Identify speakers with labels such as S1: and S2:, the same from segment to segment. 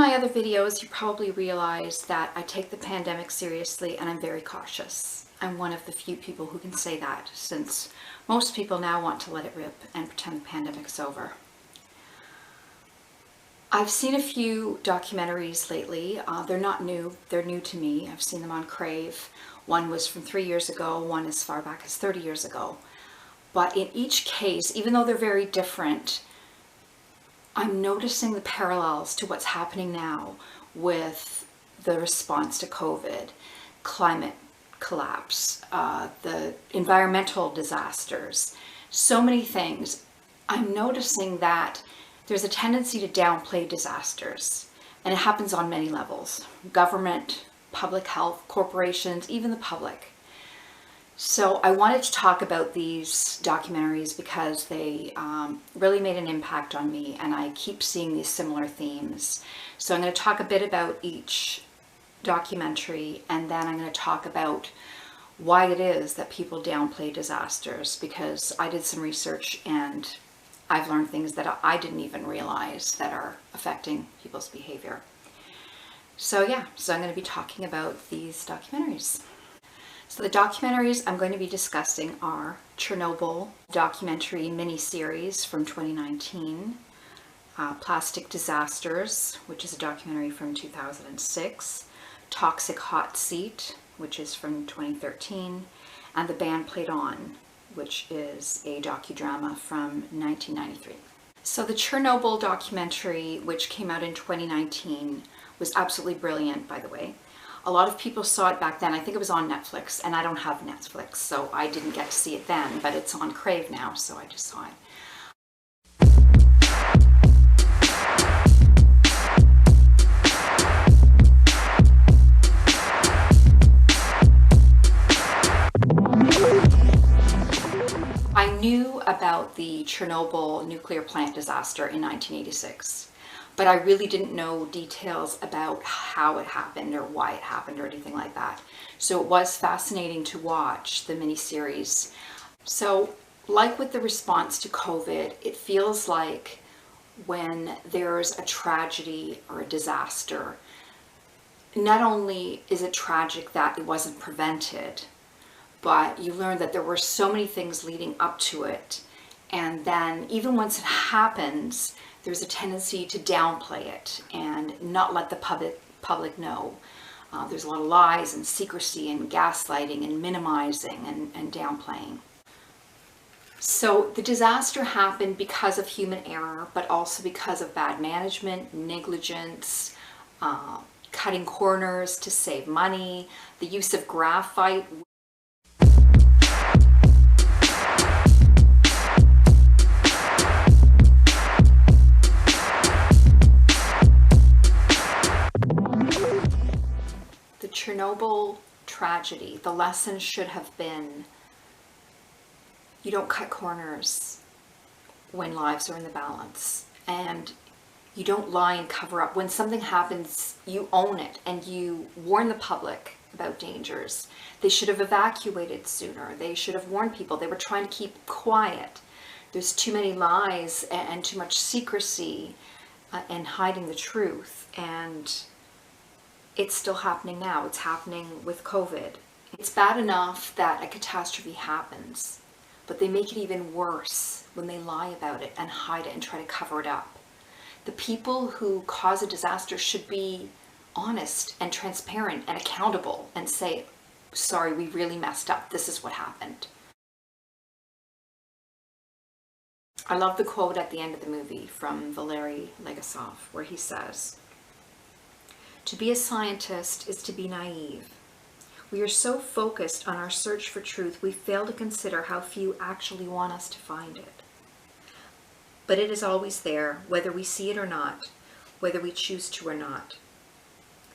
S1: my other videos, you probably realize that I take the pandemic seriously and I'm very cautious. I'm one of the few people who can say that, since most people now want to let it rip and pretend the pandemic's over. I've seen a few documentaries lately. They're not new, they're new to me. I've seen them on Crave. One was from 3 years ago, one as far back as 30 years ago. But in each case, even though they're very different, I'm noticing the parallels to what's happening now with the response to COVID, climate collapse, the environmental disasters, so many things. I'm noticing that there's a tendency to downplay disasters, and it happens on many levels: government, public health, corporations, even the public. So I wanted to talk about these documentaries because they really made an impact on me, and I keep seeing these similar themes. So I'm going to talk a bit about each documentary, and then I'm going to talk about why it is that people downplay disasters, because I did some research and I've learned things that I didn't even realize that are affecting people's behavior. So yeah, I'm going to be talking about these documentaries. So the documentaries I'm going to be discussing are Chernobyl documentary miniseries from 2019, Plastic Disasters, which is a documentary from 2006, Toxic Hot Seat, which is from 2013, and The Band Played On, which is a docudrama from 1993. So the Chernobyl documentary, which came out in 2019, was absolutely brilliant, by the way. A lot of people saw it back then. I think it was on Netflix, and I don't have Netflix, so I didn't get to see it then, but it's on Crave now, so I just saw it. I knew about the Chernobyl nuclear plant disaster in 1986. But I really didn't know details about how it happened or why it happened or anything like that. So it was fascinating to watch the miniseries. So like with the response to COVID, it feels like when there's a tragedy or a disaster, not only is it tragic that it wasn't prevented, but you learn that there were so many things leading up to it. And then even once it happens, there's a tendency to downplay it and not let the public know. There's a lot of lies and secrecy and gaslighting and minimizing and downplaying. So the disaster happened because of human error, but also because of bad management, negligence, cutting corners to save money, the use of graphite. Chernobyl tragedy, the lesson should have been, you don't cut corners when lives are in the balance, and you don't lie and cover up. When something happens, you own it and you warn the public about dangers. They should have evacuated sooner. They should have warned people. They were trying to keep quiet. There's too many lies and too much secrecy and hiding the truth, and it's still happening now. It's happening with COVID. It's bad enough that a catastrophe happens, but they make it even worse when they lie about it and hide it and try to cover it up. The people who cause a disaster should be honest and transparent and accountable and say, sorry, we really messed up. This is what happened. I love the quote at the end of the movie from Valery Legasov, where he says, "To be a scientist is to be naive. We are so focused on our search for truth, we fail to consider how few actually want us to find it. But it is always there, whether we see it or not, whether we choose to or not.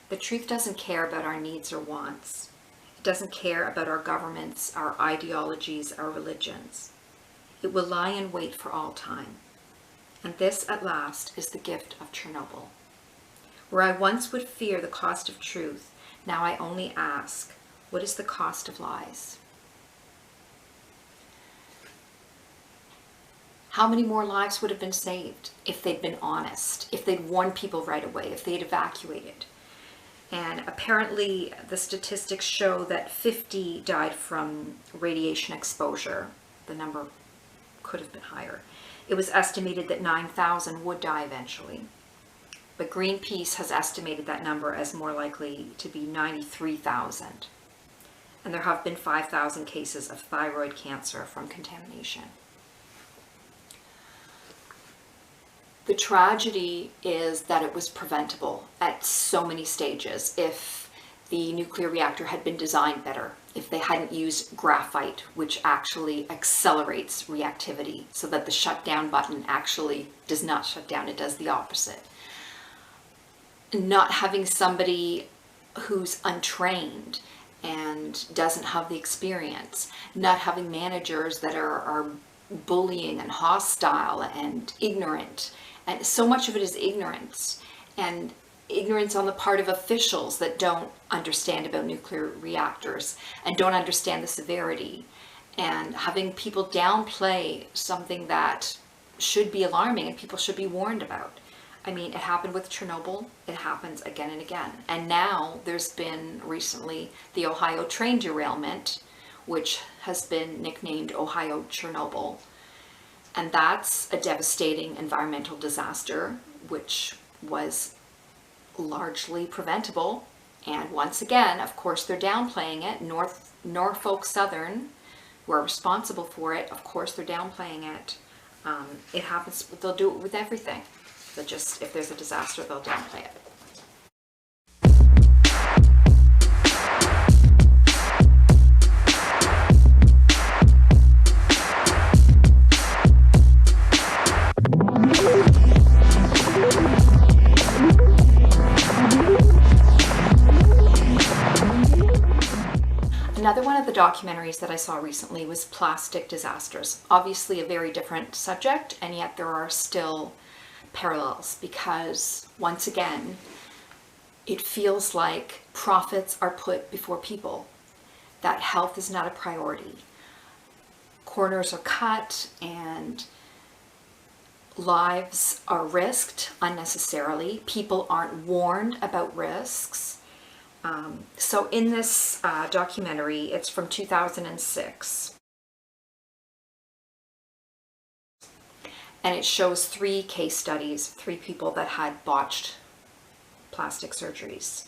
S1: The truth doesn't care about our needs or wants. It doesn't care about our governments, our ideologies, our religions. It will lie in wait for all time. And this, at last, is the gift of Chernobyl. Where I once would fear the cost of truth, now I only ask, what is the cost of lies?" How many more lives would have been saved if they'd been honest, if they'd warned people right away, if they'd evacuated? And apparently the statistics show that 50 died from radiation exposure. The number could have been higher. It was estimated that 9,000 would die eventually. But Greenpeace has estimated that number as more likely to be 93,000. And there have been 5,000 cases of thyroid cancer from contamination. The tragedy is that it was preventable at so many stages. If the nuclear reactor had been designed better, if they hadn't used graphite, which actually accelerates reactivity so that the shutdown button actually does not shut down, it does the opposite. Not having somebody who's untrained and doesn't have the experience, not having managers that are bullying and hostile and ignorant. And so much of it is ignorance, and ignorance on the part of officials that don't understand about nuclear reactors and don't understand the severity, and having people downplay something that should be alarming and people should be warned about. I mean, it happened with Chernobyl, it happens again and again. And now there's been recently the Ohio train derailment, which has been nicknamed Ohio Chernobyl. And that's a devastating environmental disaster, which was largely preventable. And once again, of course, they're downplaying it. Norfolk Southern, who are responsible for it, of course, they're downplaying it. It happens, they'll do it with everything. They'll just, if there's a disaster, they'll downplay it. Another one of the documentaries that I saw recently was plastic disasters. Obviously a very different subject, and yet there are still parallels because, once again, it feels like profits are put before people, that health is not a priority. Corners are cut and lives are risked unnecessarily. People aren't warned about risks. So in this documentary, it's from 2006, and it shows 3 case studies, 3 people that had botched plastic surgeries.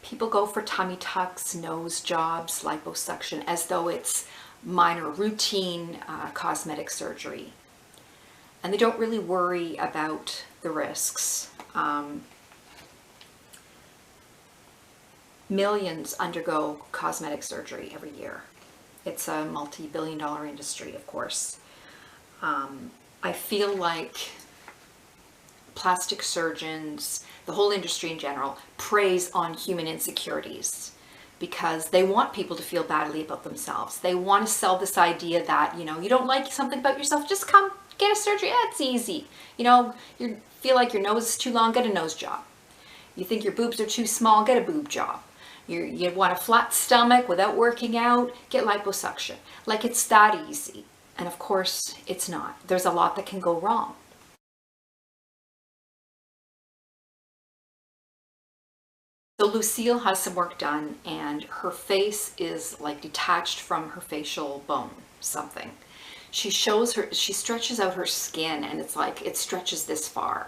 S1: People go for tummy tucks, nose jobs, liposuction, as though it's minor routine cosmetic surgery. And they don't really worry about the risks. Millions undergo cosmetic surgery every year. It's a multi-billion-dollar industry, of course. I feel like plastic surgeons, the whole industry in general, preys on human insecurities because they want people to feel badly about themselves. They want to sell this idea that, you know, you don't like something about yourself, just come get a surgery. Yeah, it's easy. You know, you feel like your nose is too long, get a nose job. You think your boobs are too small, get a boob job. You want a flat stomach without working out, get liposuction. Like, it's that easy. And of course, it's not. There's a lot that can go wrong. So Lucille has some work done, and her face is like detached from her facial bone, something. She stretches out her skin, and it's like it stretches this far.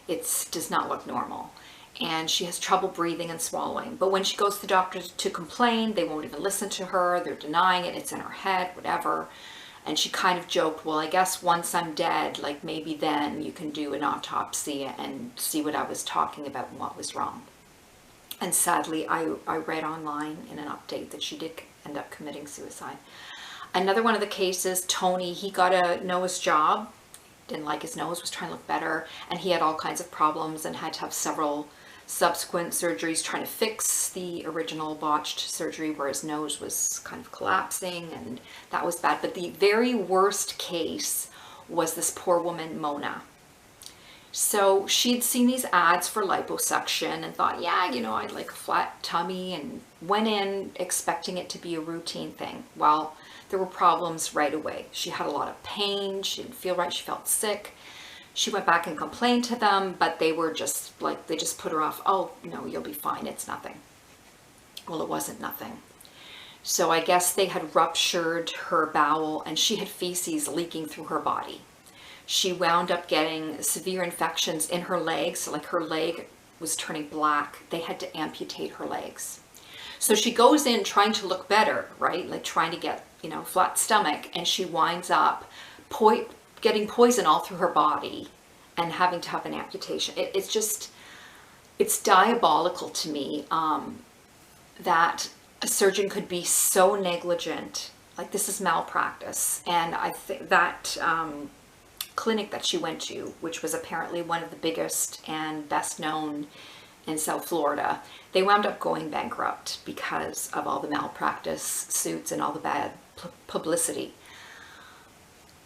S1: It does not look normal. And she has trouble breathing and swallowing. But when she goes to the doctor to complain, they won't even listen to her. They're denying it. It's in her head, whatever. And she kind of joked, well, I guess once I'm dead, like maybe then you can do an autopsy and see what I was talking about and what was wrong. And sadly, I read online in an update that she did end up committing suicide. Another one of the cases, Tony, he got a nose job, didn't like his nose, was trying to look better, and he had all kinds of problems and had to have several subsequent surgeries trying to fix the original botched surgery where his nose was kind of collapsing, and that was bad. But the very worst case was this poor woman, Mona. So she'd seen these ads for liposuction and thought, yeah, you know, I'd like a flat tummy, and went in expecting it to be a routine thing. Well, there were problems right away. She had a lot of pain. She didn't feel right. She felt sick. She went back and complained to them, but they were just like, they just put her off. Oh, no, you'll be fine. It's nothing. Well, it wasn't nothing. So I guess they had ruptured her bowel and she had feces leaking through her body. She wound up getting severe infections in her legs, like her leg was turning black. They had to amputate her legs. So she goes in trying to look better, right? Like trying to get, you know, flat stomach, and she winds up getting poison all through her body and having to have an amputation. It's just, it's diabolical to me that a surgeon could be so negligent. Like, this is malpractice. And I think that clinic that she went to, which was apparently one of the biggest and best known in South Florida, they wound up going bankrupt because of all the malpractice suits and all the bad publicity.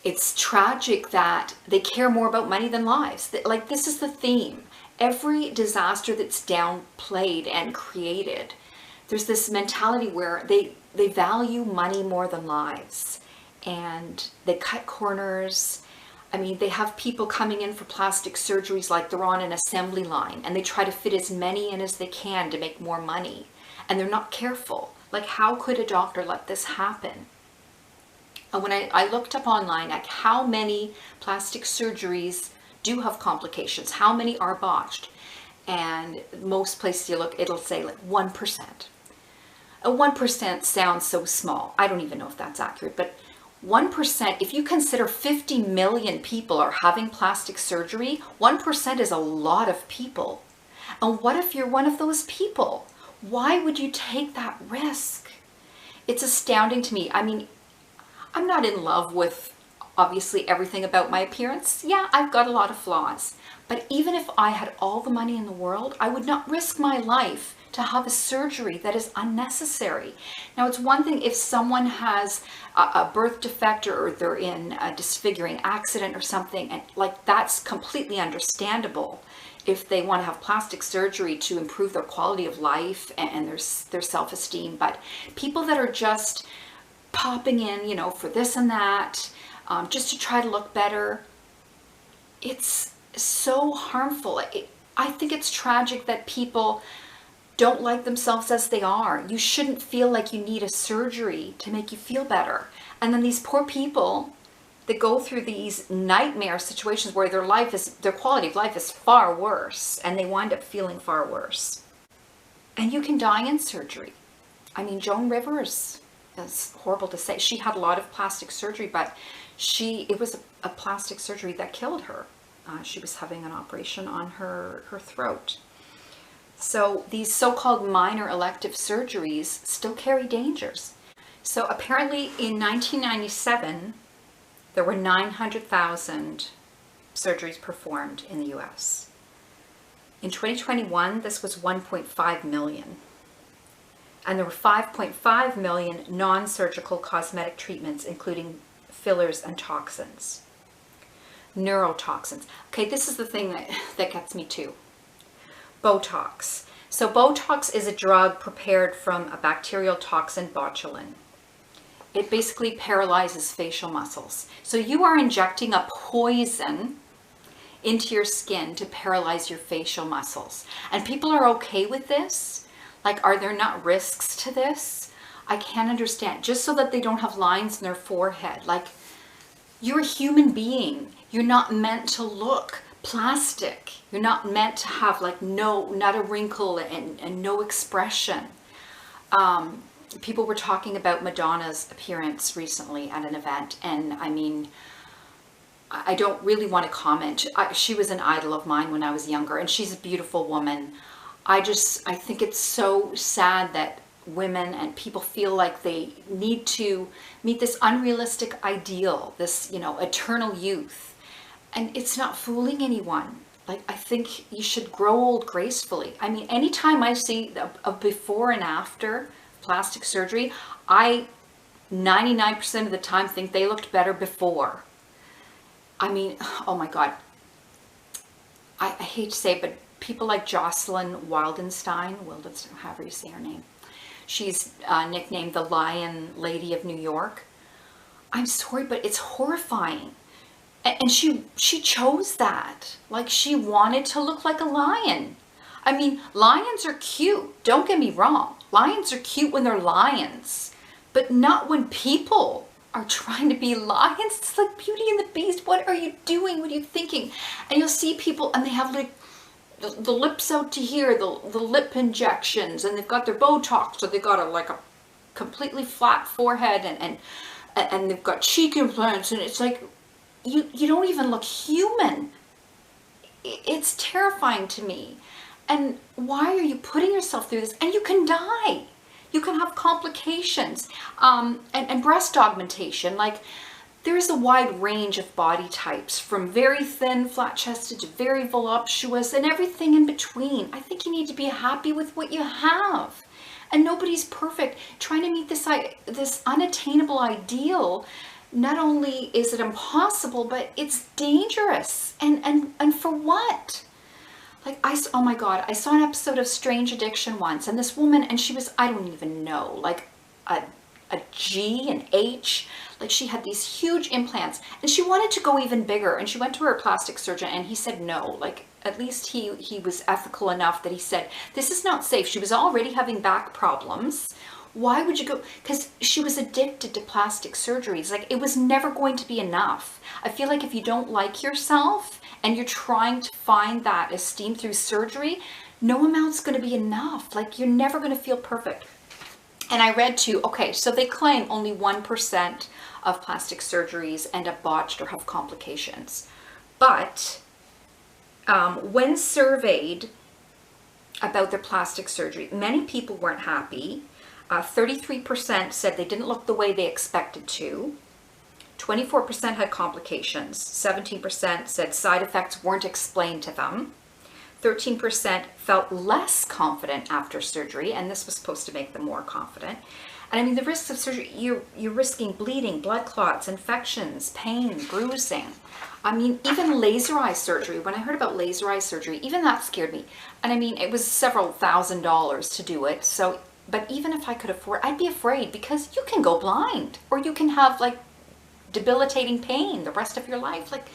S1: It's tragic that they care more about money than lives. Like, this is the theme. Every disaster that's downplayed and created, there's this mentality where they value money more than lives, and they cut corners. I mean, they have people coming in for plastic surgeries like they're on an assembly line, and they try to fit as many in as they can to make more money, and they're not careful. Like, how could a doctor let this happen? And when I looked up online, like, how many plastic surgeries do have complications, how many are botched, and most places you look, it'll say like 1%. A 1% sounds so small. I don't even know if that's accurate, but 1%, if you consider 50 million people are having plastic surgery, 1% is a lot of people. And what if you're one of those people? Why would you take that risk? It's astounding to me. I mean, I'm not in love with obviously everything about my appearance. Yeah, I've got a lot of flaws. But even if I had all the money in the world, I would not risk my life to have a surgery that is unnecessary. Now, it's one thing if someone has a birth defect or they're in a disfiguring accident or something, and like, that's completely understandable if they want to have plastic surgery to improve their quality of life and their self-esteem. But people that are just popping in, you know, for this and that, just to try to look better, it's so harmful. I think it's tragic that people don't like themselves as they are. You shouldn't feel like you need a surgery to make you feel better. And then these poor people that go through these nightmare situations where their quality of life is far worse, and they wind up feeling far worse. And you can die in surgery. I mean, Joan Rivers, it's horrible to say, she had a lot of plastic surgery, but it was a plastic surgery that killed her. She was having an operation on her throat. So these so-called minor elective surgeries still carry dangers. So apparently in 1997, there were 900,000 surgeries performed in the US. In 2021, this was 1.5 million. And there were 5.5 million non-surgical cosmetic treatments, including fillers and toxins. Neurotoxins. Okay, this is the thing that gets me too. Botox. So Botox is a drug prepared from a bacterial toxin, botulin. It basically paralyzes facial muscles. So you are injecting a poison into your skin to paralyze your facial muscles. And people are okay with this? Like, are there not risks to this? I can't understand. Just so that they don't have lines in their forehead. Like, you're a human being. You're not meant to look plastic. You're not meant to have like not a wrinkle and no expression. People were talking about Madonna's appearance recently at an event, and I mean, I don't really want to comment. She was an idol of mine when I was younger, and she's a beautiful woman. I think it's so sad that women and people feel like they need to meet this unrealistic ideal, this, you know, eternal youth. And it's not fooling anyone. Like, I think you should grow old gracefully. I mean, anytime I see a before and after plastic surgery, I 99% of the time think they looked better before. I mean, oh my God. I hate to say it, but people like Jocelyn Wildenstein, however you say her name, she's nicknamed the Lion Lady of New York. I'm sorry, but it's horrifying. And she chose that. Like, she wanted to look like a lion. I mean, lions are cute. Don't get me wrong. Lions are cute when they're lions, but not when people are trying to be lions. It's like Beauty and the Beast. What are you doing? What are you thinking? And you'll see people and they have like the lips out to here, the lip injections, and they've got their Botox, so they've got a completely flat forehead, and they've got cheek implants, and it's like, you don't even look human. It's terrifying to me. And why are you putting yourself through this? And you can die. You can have complications. And breast augmentation, like, there is a wide range of body types, from very thin, flat-chested to very voluptuous, and everything in between. I think you need to be happy with what you have. And nobody's perfect. Trying to meet this unattainable ideal, not only is it impossible, but it's dangerous. And for what? Like, oh my God, I saw an episode of Strange Addiction once, and this woman, and she was, I don't even know, like a G and H, like she had these huge implants, and she wanted to go even bigger, and she went to her plastic surgeon, and he said no. Like, at least he was ethical enough that he said, this is not safe. She was already having back problems. Why would you go? Because she was addicted to plastic surgeries. Like, it was never going to be enough. I feel like if you don't like yourself and you're trying to find that esteem through surgery, no amount's going to be enough. Like, you're never going to feel perfect. And I read too, okay, so they claim only 1% of plastic surgeries end up botched or have complications. But when surveyed about their plastic surgery, many people weren't happy. 33% said they didn't look the way they expected to. 24% had complications. 17% said side effects weren't explained to them. 13% felt less confident after surgery, and this was supposed to make them more confident. And I mean, the risks of surgery, you're risking bleeding, blood clots, infections, pain, bruising. I mean, even laser eye surgery, when I heard about laser eye surgery, even that scared me. And I mean, it was several $1,000s to do it. So, but even if I could afford, I'd be afraid, because you can go blind, or you can have like debilitating pain the rest of your life. Like,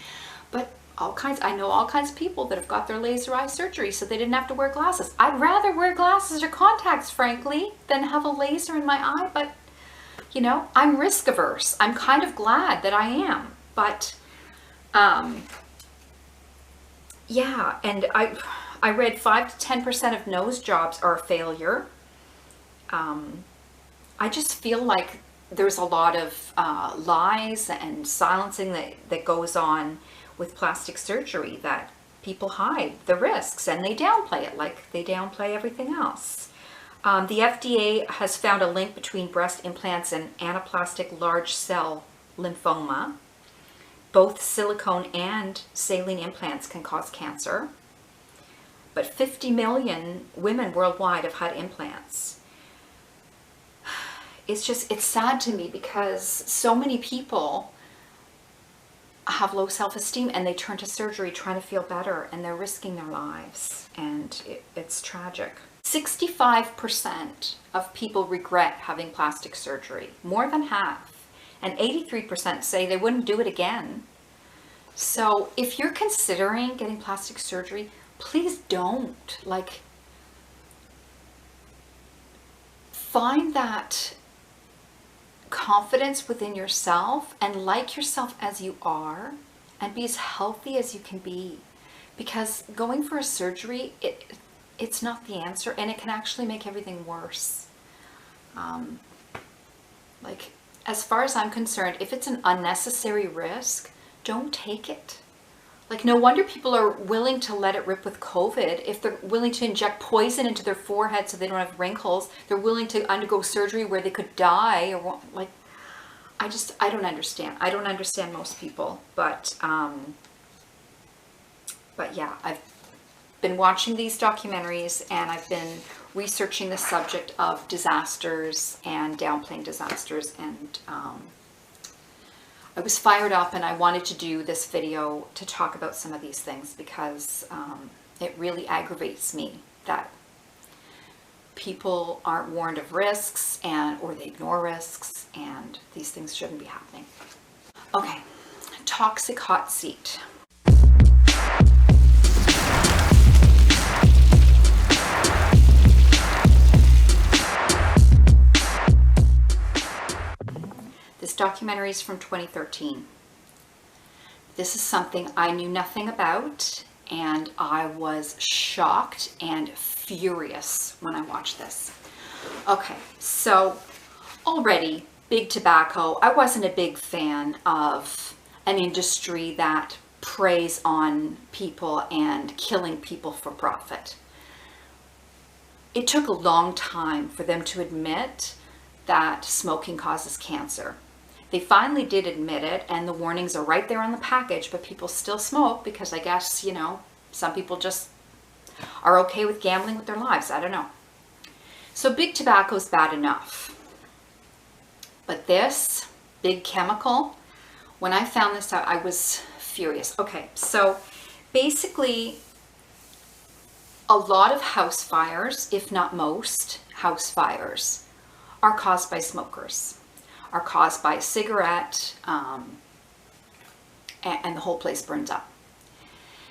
S1: but I know all kinds of people that have got their laser eye surgery so they didn't have to wear glasses. I'd rather wear glasses or contacts, frankly, than have a laser in my eye. But, you know, I'm risk averse. I'm kind of glad that I am. But, yeah, and I read 5 to 10% of nose jobs are a failure. I just feel like there's a lot of lies and silencing that goes on with plastic surgery, that people hide the risks and they downplay it like they downplay everything else. The FDA has found a link between breast implants and anaplastic large cell lymphoma. Both silicone and saline implants can cause cancer. But 50 million women worldwide have had implants. It's sad to me, because so many people have low self-esteem and they turn to surgery trying to feel better, and they're risking their lives, and it's tragic. 65% of people regret having plastic surgery, more than half, and 83% say they wouldn't do it again. So if you're considering getting plastic surgery, please don't. Like, find that confidence within yourself and like yourself as you are, and be as healthy as you can be, because going for a surgery, it's not the answer, and it can actually make everything worse. Like, as far as I'm concerned, if it's an unnecessary risk, don't take it. Like, no wonder people are willing to let it rip with COVID. If they're willing to inject poison into their forehead so they don't have wrinkles, they're willing to undergo surgery where they could die, or like, I don't understand. I don't understand most people, but yeah, I've been watching these documentaries, and I've been researching the subject of disasters and downplaying disasters, and I was fired up, and I wanted to do this video to talk about some of these things, because it really aggravates me that people aren't warned of risks, or they ignore risks, and these things shouldn't be happening. Okay, toxic hot seat. This documentary is from 2013. This is something I knew nothing about, and I was shocked and furious when I watched this. Okay, so already, big tobacco. I wasn't a big fan of an industry that preys on people and killing people for profit. It took a long time for them to admit that smoking causes cancer. They finally did admit it, and the warnings are right there on the package, but people still smoke because I guess, you know, some people just are okay with gambling with their lives. I don't know. So big tobacco is bad enough. But this big chemical, when I found this out, I was furious. Okay, so basically a lot of house fires, if not most house fires, are caused by smokers, are caused by a cigarette, and the whole place burns up.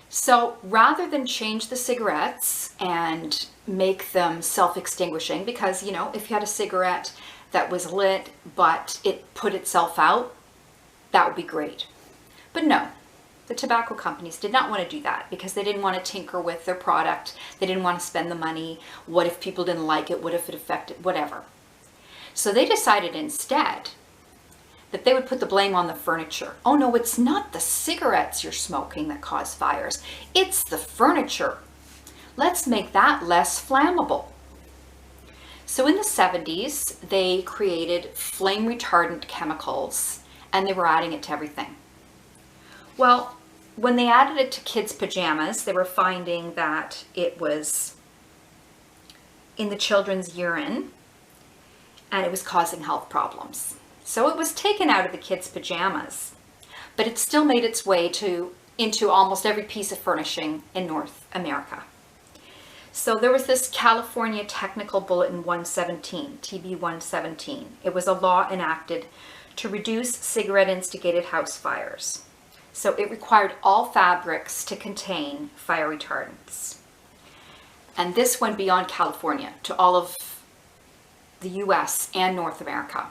S1: So rather than change the cigarettes and make them self-extinguishing, because, you know, if you had a cigarette that was lit but it put itself out, that would be great. But no, the tobacco companies did not want to do that because they didn't want to tinker with their product. They didn't want to spend the money. What if people didn't like it? What if it affected, whatever. So they decided instead that they would put the blame on the furniture. Oh no, it's not the cigarettes you're smoking that cause fires. It's the furniture. Let's make that less flammable. So in the 70s, they created flame retardant chemicals, and they were adding it to everything. Well, when they added it to kids' pajamas, they were finding that it was in the children's urine, and it was causing health problems. So it was taken out of the kids' pajamas, but it still made its way into almost every piece of furnishing in North America. So there was this California Technical Bulletin 117, TB 117. It was a law enacted to reduce cigarette-instigated house fires. So it required all fabrics to contain fire retardants. And this went beyond California to all of the US and North America.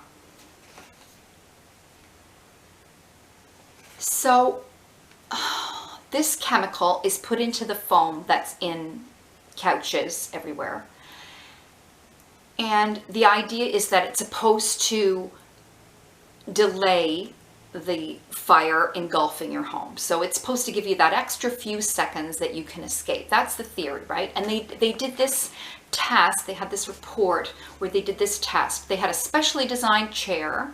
S1: So this chemical is put into the foam that's in couches everywhere. And the idea is that it's supposed to delay the fire engulfing your home. So it's supposed to give you that extra few seconds that you can escape. That's the theory, right? And they did this test. They had this report where they did this test. They had a specially designed chair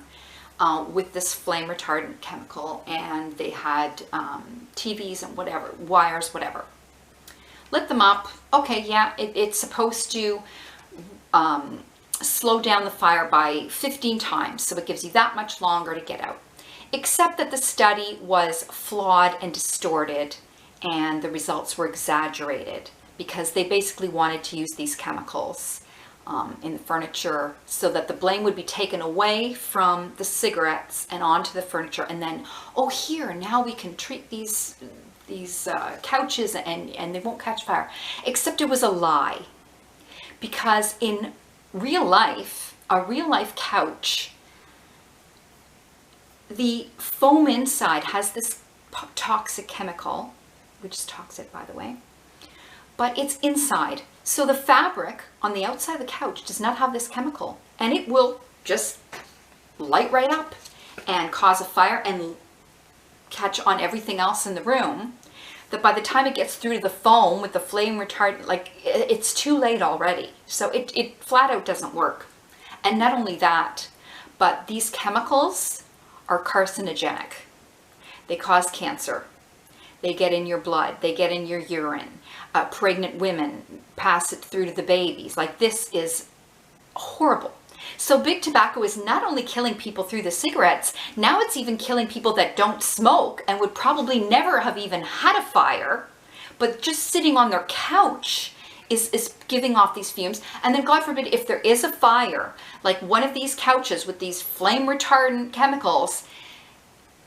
S1: with this flame retardant chemical, and they had TVs and whatever, wires, whatever. Lit them up. Okay, yeah, it's supposed to slow down the fire by 15 times, so it gives you that much longer to get out. Except that the study was flawed and distorted, and the results were exaggerated because they basically wanted to use these chemicals in the furniture so that the blame would be taken away from the cigarettes and onto the furniture, and then, oh, here, now we can treat these couches and they won't catch fire. Except it was a lie, because in real life, a real life couch, the foam inside has this toxic chemical, which is toxic, by the way, but it's inside. So the fabric on the outside of the couch does not have this chemical, and it will just light right up and cause a fire and catch on everything else in the room, that by the time it gets through to the foam with the flame retardant, like, it's too late already. So it flat out doesn't work. And not only that, but these chemicals are carcinogenic. They cause cancer. They get in your blood. They get in your urine. Pregnant women pass it through to the babies. Like, this is horrible. So big tobacco is not only killing people through the cigarettes, now it's even killing people that don't smoke and would probably never have even had a fire, but just sitting on their couch is giving off these fumes. And then God forbid, if there is a fire, like one of these couches with these flame retardant chemicals,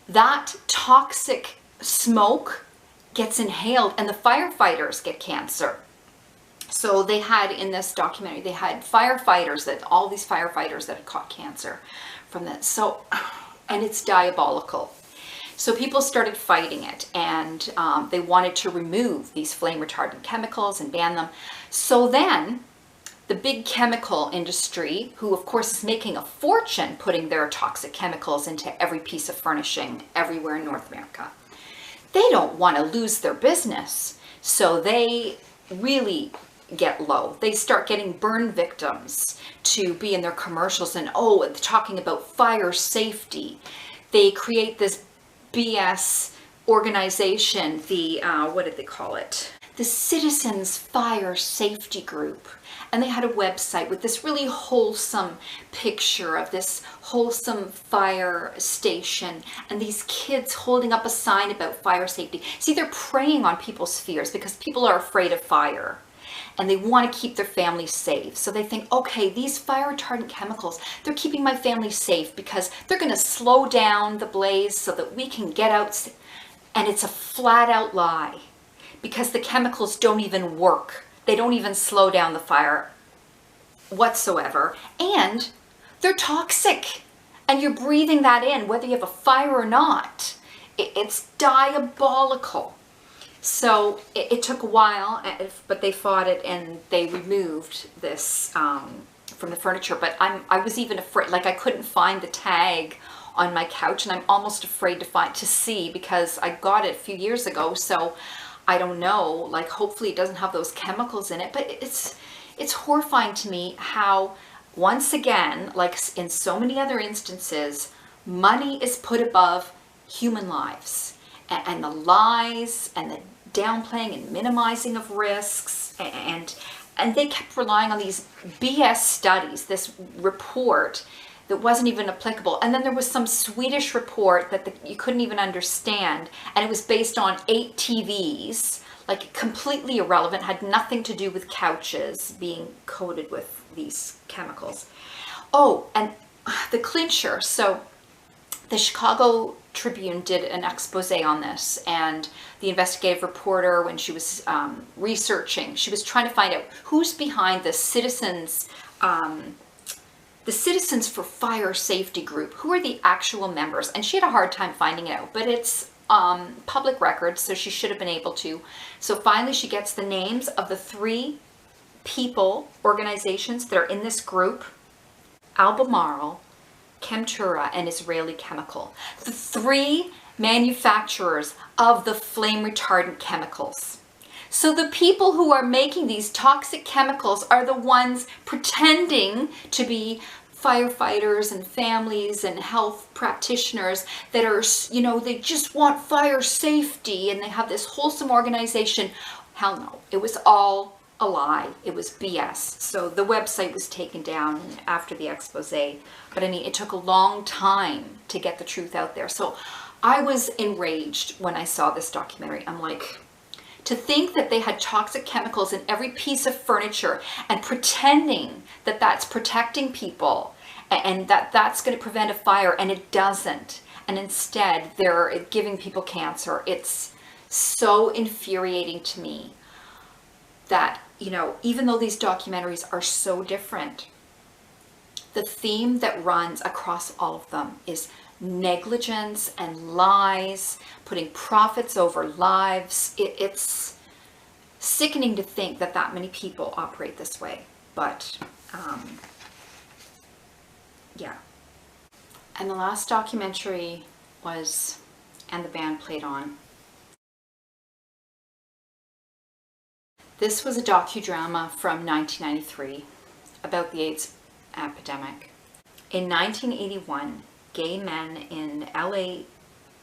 S1: that toxic smoke gets inhaled and the firefighters get cancer. So they had, in this documentary, they had all these firefighters that had caught cancer from this. So, and it's diabolical. So people started fighting it, and they wanted to remove these flame retardant chemicals and ban them. So then the big chemical industry, who of course is making a fortune putting their toxic chemicals into every piece of furnishing everywhere in North America, they don't want to lose their business. So they really get low. They start getting burn victims to be in their commercials and talking about fire safety. They create this BS organization, the what did they call it? The Citizens Fire Safety Group. And they had a website with this really wholesome picture of this wholesome fire station and these kids holding up a sign about fire safety. See, they're preying on people's fears because people are afraid of fire and they want to keep their families safe. So they think, okay, these fire retardant chemicals, they're keeping my family safe because they're going to slow down the blaze so that we can get out. And it's a flat out lie, because the chemicals don't even work. They don't even slow down the fire whatsoever. And they're toxic. And you're breathing that in, whether you have a fire or not. It's diabolical. So it took a while, but they fought it and they removed this from the furniture. But I was even afraid, like I couldn't find the tag on my couch, and I'm almost afraid to see, because I got it a few years ago. So I don't know, like hopefully it doesn't have those chemicals in it. But it's horrifying to me how, once again, like in so many other instances, money is put above human lives. And the lies and the downplaying and minimizing of risks, and they kept relying on these BS studies, this report that wasn't even applicable. And then there was some Swedish report that you couldn't even understand, and it was based on 8 TVs, like completely irrelevant, had nothing to do with couches being coated with these chemicals. Oh, and the clincher. So the Chicago Tribune did an expose on this, and the investigative reporter, when she was researching, she was trying to find out who's behind the Citizens for Fire Safety Group. Who are the actual members? And she had a hard time finding it out, but it's public record, so she should have been able to. So finally she gets the names of the 3 organizations that are in this group: Albemarle, Chemtura, and Israeli Chemical. The 3 manufacturers of the flame retardant chemicals. So the people who are making these toxic chemicals are the ones pretending to be firefighters and families and health practitioners that are, they just want fire safety, and they have this wholesome organization. Hell no, it was all a lie. It was BS. So the website was taken down after the expose. But I mean, it took a long time to get the truth out there. So I was enraged when I saw this documentary. I'm like, to think that they had toxic chemicals in every piece of furniture and pretending that that's protecting people and that that's going to prevent a fire, and it doesn't. And instead, they're giving people cancer. It's so infuriating to me that, even though these documentaries are so different, the theme that runs across all of them is negligence and lies, putting profits over lives. It's sickening to think that many people operate this way. But, yeah. And the last documentary was And the Band Played On. This was a docudrama from 1993 about the AIDS epidemic. In 1981, gay men in LA,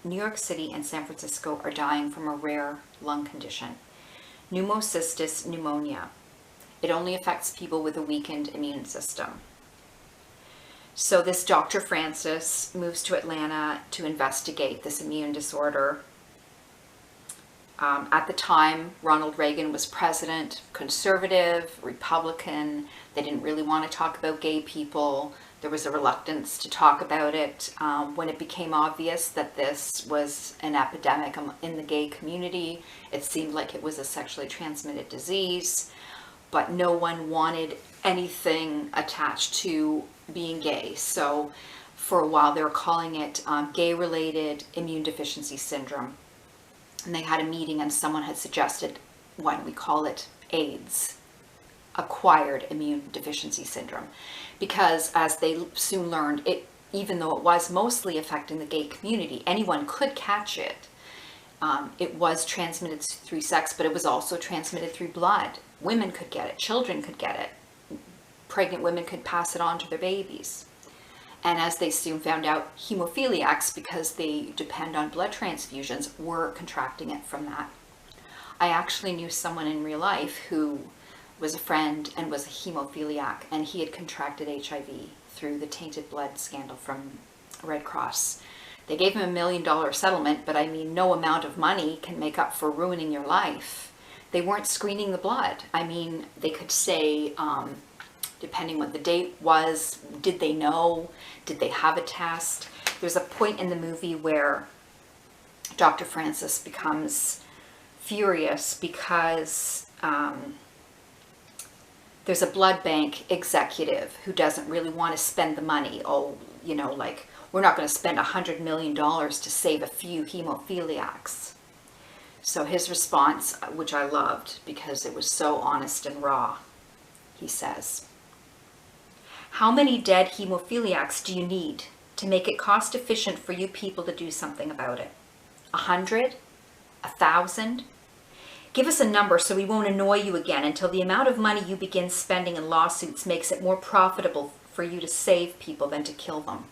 S1: New York City, and San Francisco are dying from a rare lung condition, pneumocystis pneumonia. It only affects people with a weakened immune system. So this Dr. Francis moves to Atlanta to investigate this immune disorder. At the time, Ronald Reagan was president, conservative, Republican. They didn't really want to talk about gay people. There was a reluctance to talk about it. When it became obvious that this was an epidemic in the gay community, it seemed like it was a sexually transmitted disease, but no one wanted anything attached to being gay. So for a while they were calling it gay-related immune deficiency syndrome. And they had a meeting and someone had suggested, why don't we call it AIDS, acquired immune deficiency syndrome? Because as they soon learned, even though it was mostly affecting the gay community, anyone could catch it. It was transmitted through sex, but it was also transmitted through blood. Women could get it, children could get it, pregnant women could pass it on to their babies. And as they soon found out, hemophiliacs, because they depend on blood transfusions, were contracting it from that. I actually knew someone in real life who was a friend and was a hemophiliac, and he had contracted HIV through the tainted blood scandal from Red Cross. They gave him $1 million settlement, but I mean, no amount of money can make up for ruining your life. They weren't screening the blood. I mean, they could say, depending what the date was, did they know? Did they have a test? There's a point in the movie where Dr. Francis becomes furious because there's a blood bank executive who doesn't really want to spend the money. Oh, you know, like, we're not going to spend $100 million to save a few hemophiliacs. So his response, which I loved because it was so honest and raw, he says, "How many dead hemophiliacs do you need to make it cost efficient for you people to do something about it? 100? 1,000? Give us a number so we won't annoy you again until the amount of money you begin spending in lawsuits makes it more profitable for you to save people than to kill them."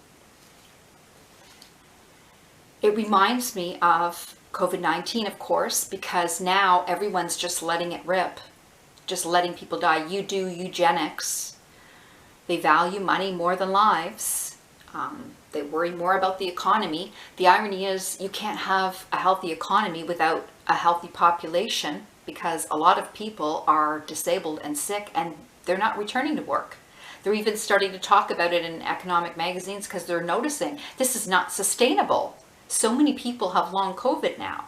S1: It reminds me of COVID-19, of course, because now everyone's just letting it rip, just letting people die. You do eugenics. They value money more than lives. They worry more about the economy. The irony is you can't have a healthy economy without a healthy population, because a lot of people are disabled and sick and they're not returning to work. They're even starting to talk about it in economic magazines because they're noticing this is not sustainable. So many people have long COVID now,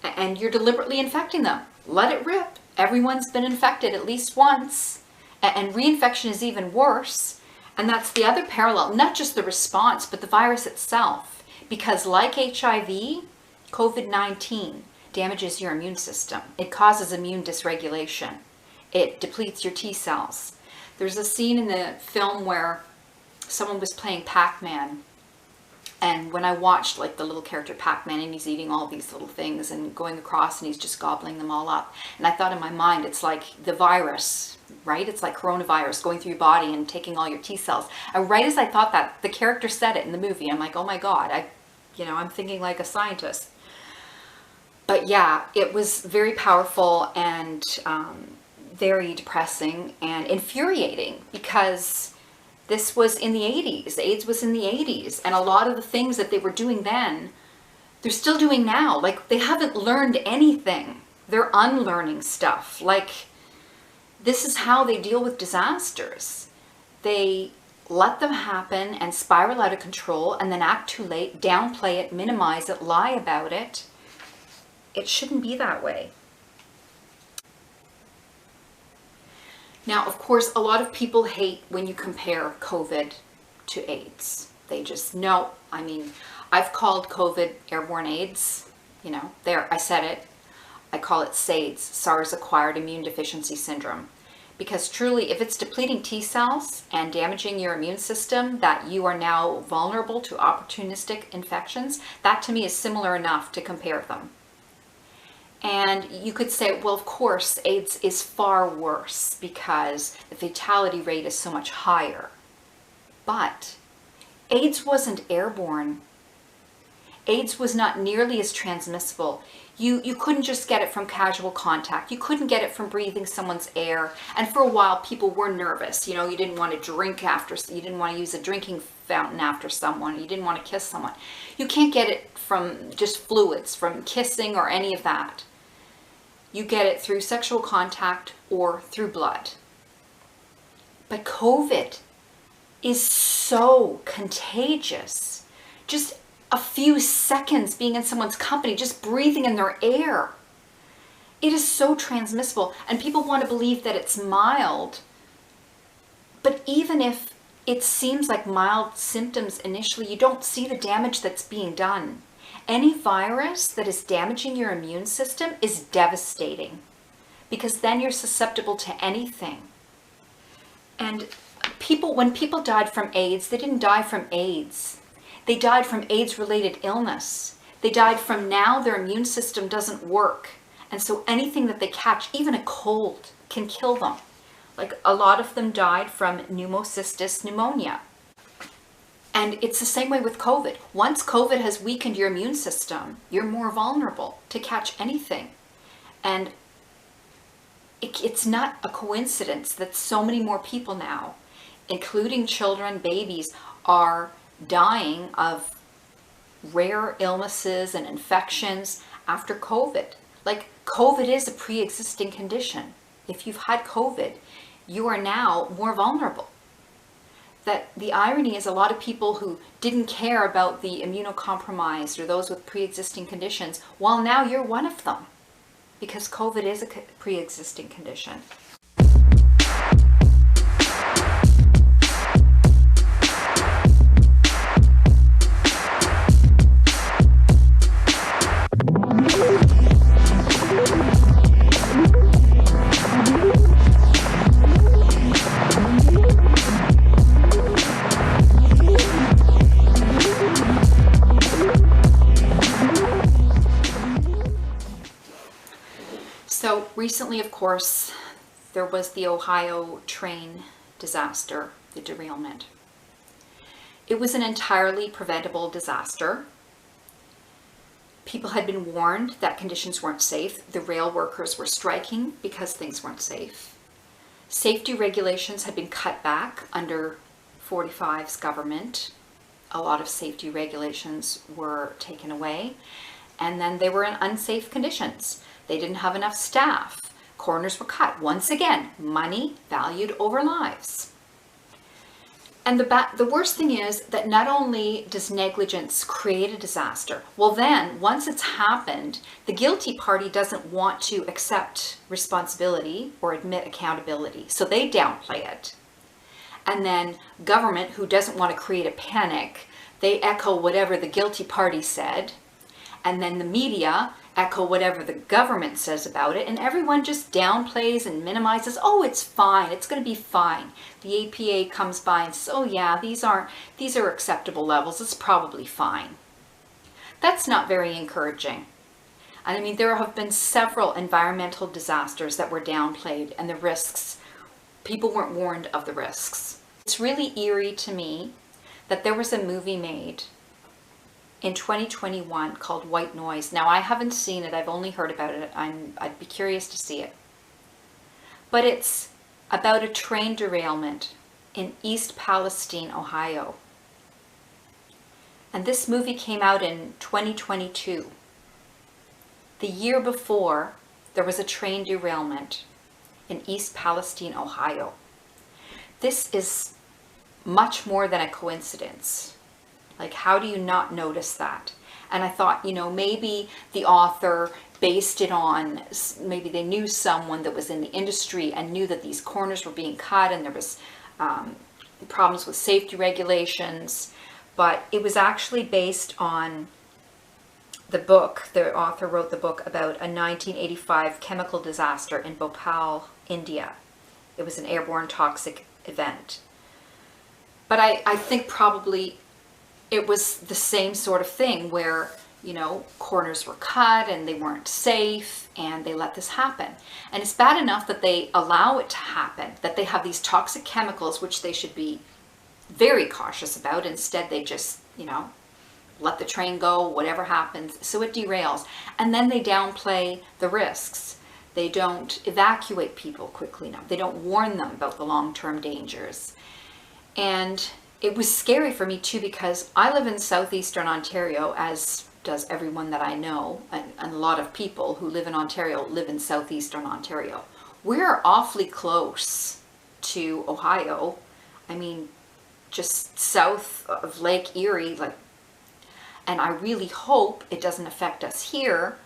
S1: and you're deliberately infecting them. Let it rip. Everyone's been infected at least once, and reinfection is even worse. And that's the other parallel, not just the response, but the virus itself. Because like HIV, COVID-19 damages your immune system. It causes immune dysregulation. It depletes your T cells. There's a scene in the film where someone was playing Pac-Man. And when I watched like the little character Pac-Man, and he's eating all these little things and going across and he's just gobbling them all up. And I thought in my mind, it's like the virus, right? It's like coronavirus going through your body and taking all your T cells. And right as I thought that, the character said it in the movie. I'm like, oh my God, I'm thinking like a scientist. But yeah, it was very powerful and very depressing and infuriating, because this was in the 80s. AIDS was in the 80s. And a lot of the things that they were doing then, they're still doing now. Like, they haven't learned anything. They're unlearning stuff. Like, this is how they deal with disasters. They let them happen and spiral out of control and then act too late, downplay it, minimize it, lie about it. It shouldn't be that way. Now, of course, a lot of people hate when you compare COVID to AIDS. They just know. I mean, I've called COVID airborne AIDS. There, I said it. I call it SAIDS, SARS-acquired immune deficiency syndrome. Because truly, if it's depleting T cells and damaging your immune system, that you are now vulnerable to opportunistic infections, that to me is similar enough to compare them. And you could say, well, of course, AIDS is far worse because the fatality rate is so much higher. But AIDS wasn't airborne. AIDS was not nearly as transmissible. You couldn't just get it from casual contact. You couldn't get it from breathing someone's air. And for a while, people were nervous. You didn't want to drink after, you didn't want to use a drinking fountain after someone. You didn't want to kiss someone. You can't get it from just fluids, from kissing or any of that. You get it through sexual contact or through blood. But COVID is so contagious. Just a few seconds being in someone's company, just breathing in their air. It is so transmissible, and people want to believe that it's mild. But even if it seems like mild symptoms initially, you don't see the damage that's being done. Any virus that is damaging your immune system is devastating, because then you're susceptible to anything. And when people died from AIDS, they didn't die from AIDS. They died from AIDS-related illness. They died from now their immune system doesn't work. And so anything that they catch, even a cold, can kill them. Like a lot of them died from pneumocystis pneumonia. And it's the same way with COVID. Once COVID has weakened your immune system, you're more vulnerable to catch anything. And it's not a coincidence that so many more people now, including children, babies, are dying of rare illnesses and infections after COVID. Like, COVID is a pre-existing condition. If you've had COVID, you are now more vulnerable. That the irony is a lot of people who didn't care about the immunocompromised or those with pre-existing conditions, well, now you're one of them, because COVID is a pre-existing condition. So recently, of course, there was the Ohio train disaster, the derailment. It was an entirely preventable disaster. People had been warned that conditions weren't safe. The rail workers were striking because things weren't safe. Safety regulations had been cut back under 45's government. A lot of safety regulations were taken away, and then they were in unsafe conditions. They didn't have enough staff. Corners were cut. Once again, money valued over lives. And the worst thing is that not only does negligence create a disaster, well then, once it's happened, the guilty party doesn't want to accept responsibility or admit accountability. So they downplay it. And then government, who doesn't want to create a panic, they echo whatever the guilty party said. And then the media echo whatever the government says about it, and everyone just downplays and minimizes. Oh, it's fine, it's going to be fine. The APA comes by and says, oh yeah, these are acceptable levels, it's probably fine. That's not very encouraging. I mean, there have been several environmental disasters that were downplayed, and the risks, people weren't warned of the risks. It's really eerie to me that there was a movie made in 2021 called White Noise. Now, I haven't seen it, I've only heard about it. I'd be curious to see it. But it's about a train derailment in East Palestine, Ohio. And this movie came out in 2022. The year before, there was a train derailment in East Palestine, Ohio. This is much more than a coincidence. Like, how do you not notice that? And I thought, maybe the author based it on, maybe they knew someone that was in the industry and knew that these corners were being cut and there was problems with safety regulations. But it was actually based on the book. The author wrote the book about a 1985 chemical disaster in Bhopal, India. It was an airborne toxic event. But I think probably it was the same sort of thing where, corners were cut and they weren't safe and they let this happen. And it's bad enough that they allow it to happen, that they have these toxic chemicals, which they should be very cautious about. Instead, they just, let the train go, whatever happens. So it derails. And then they downplay the risks. They don't evacuate people quickly enough. They don't warn them about the long-term dangers. And it was scary for me too, because I live in southeastern Ontario, as does everyone that I know, and a lot of people who live in Ontario live in southeastern Ontario. We're awfully close to Ohio. I mean, just south of Lake Erie, like, and I really hope it doesn't affect us here,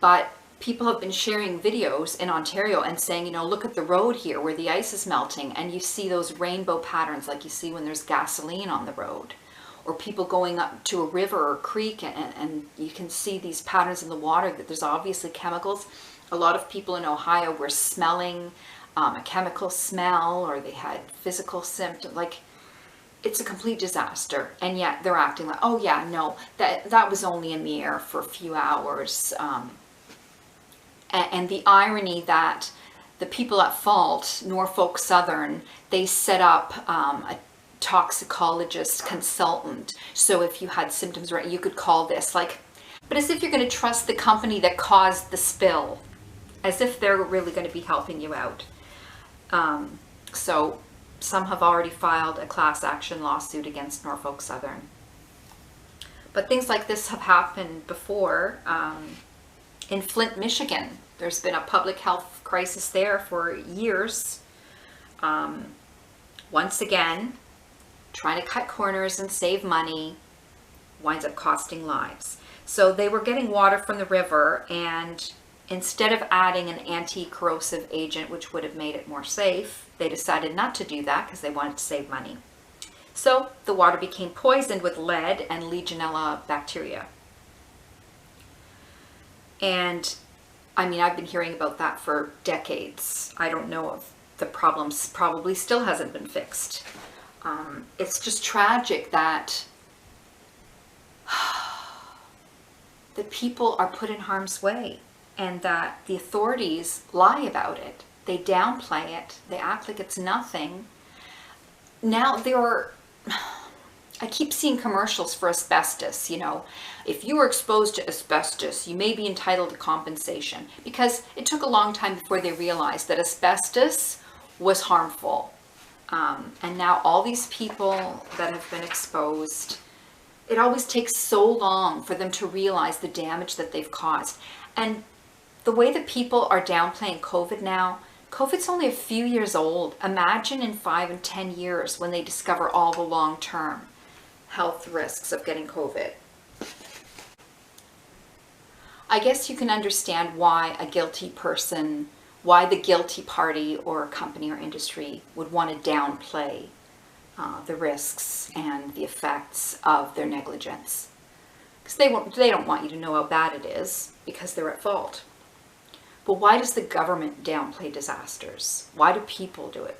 S1: but people have been sharing videos in Ontario and saying, you know, look at the road here where the ice is melting, and you see those rainbow patterns like you see when there's gasoline on the road, or people going up to a river or creek, and you can see these patterns in the water that there's obviously chemicals. A lot of people in Ohio were smelling a chemical smell, or they had physical symptoms. Like, it's a complete disaster, and yet they're acting like, oh yeah, no, that was only in the air for a few hours. And the irony that the people at fault, Norfolk Southern, they set up a toxicologist consultant. So if you had symptoms, right, you could call this, like, but as if you're going to trust the company that caused the spill, as if they're really going to be helping you out. So some have already filed a class action lawsuit against Norfolk Southern. But things like this have happened before. In Flint, Michigan, there's been a public health crisis there for years. Once again, trying to cut corners and save money winds up costing lives. So they were getting water from the river, and instead of adding an anti-corrosive agent, which would have made it more safe, they decided not to do that because they wanted to save money. So the water became poisoned with lead and Legionella bacteria. And I mean, I've been hearing about that for decades. I don't know if the problem probably still hasn't been fixed. It's just tragic that the people are put in harm's way, and that the authorities lie about it. They downplay it. They act like it's nothing. Now I keep seeing commercials for asbestos, you know. If you were exposed to asbestos, you may be entitled to compensation, because it took a long time before they realized that asbestos was harmful. And now all these people that have been exposed, it always takes so long for them to realize the damage that they've caused. And the way that people are downplaying COVID now, COVID's only a few years old. Imagine in 5 and 10 years when they discover all the long-term health risks of getting COVID. I guess you can understand why a guilty person, why the guilty party or company or industry would want to downplay the risks and the effects of their negligence. Because they don't want you to know how bad it is, because they're at fault. But why does the government downplay disasters? Why do people do it?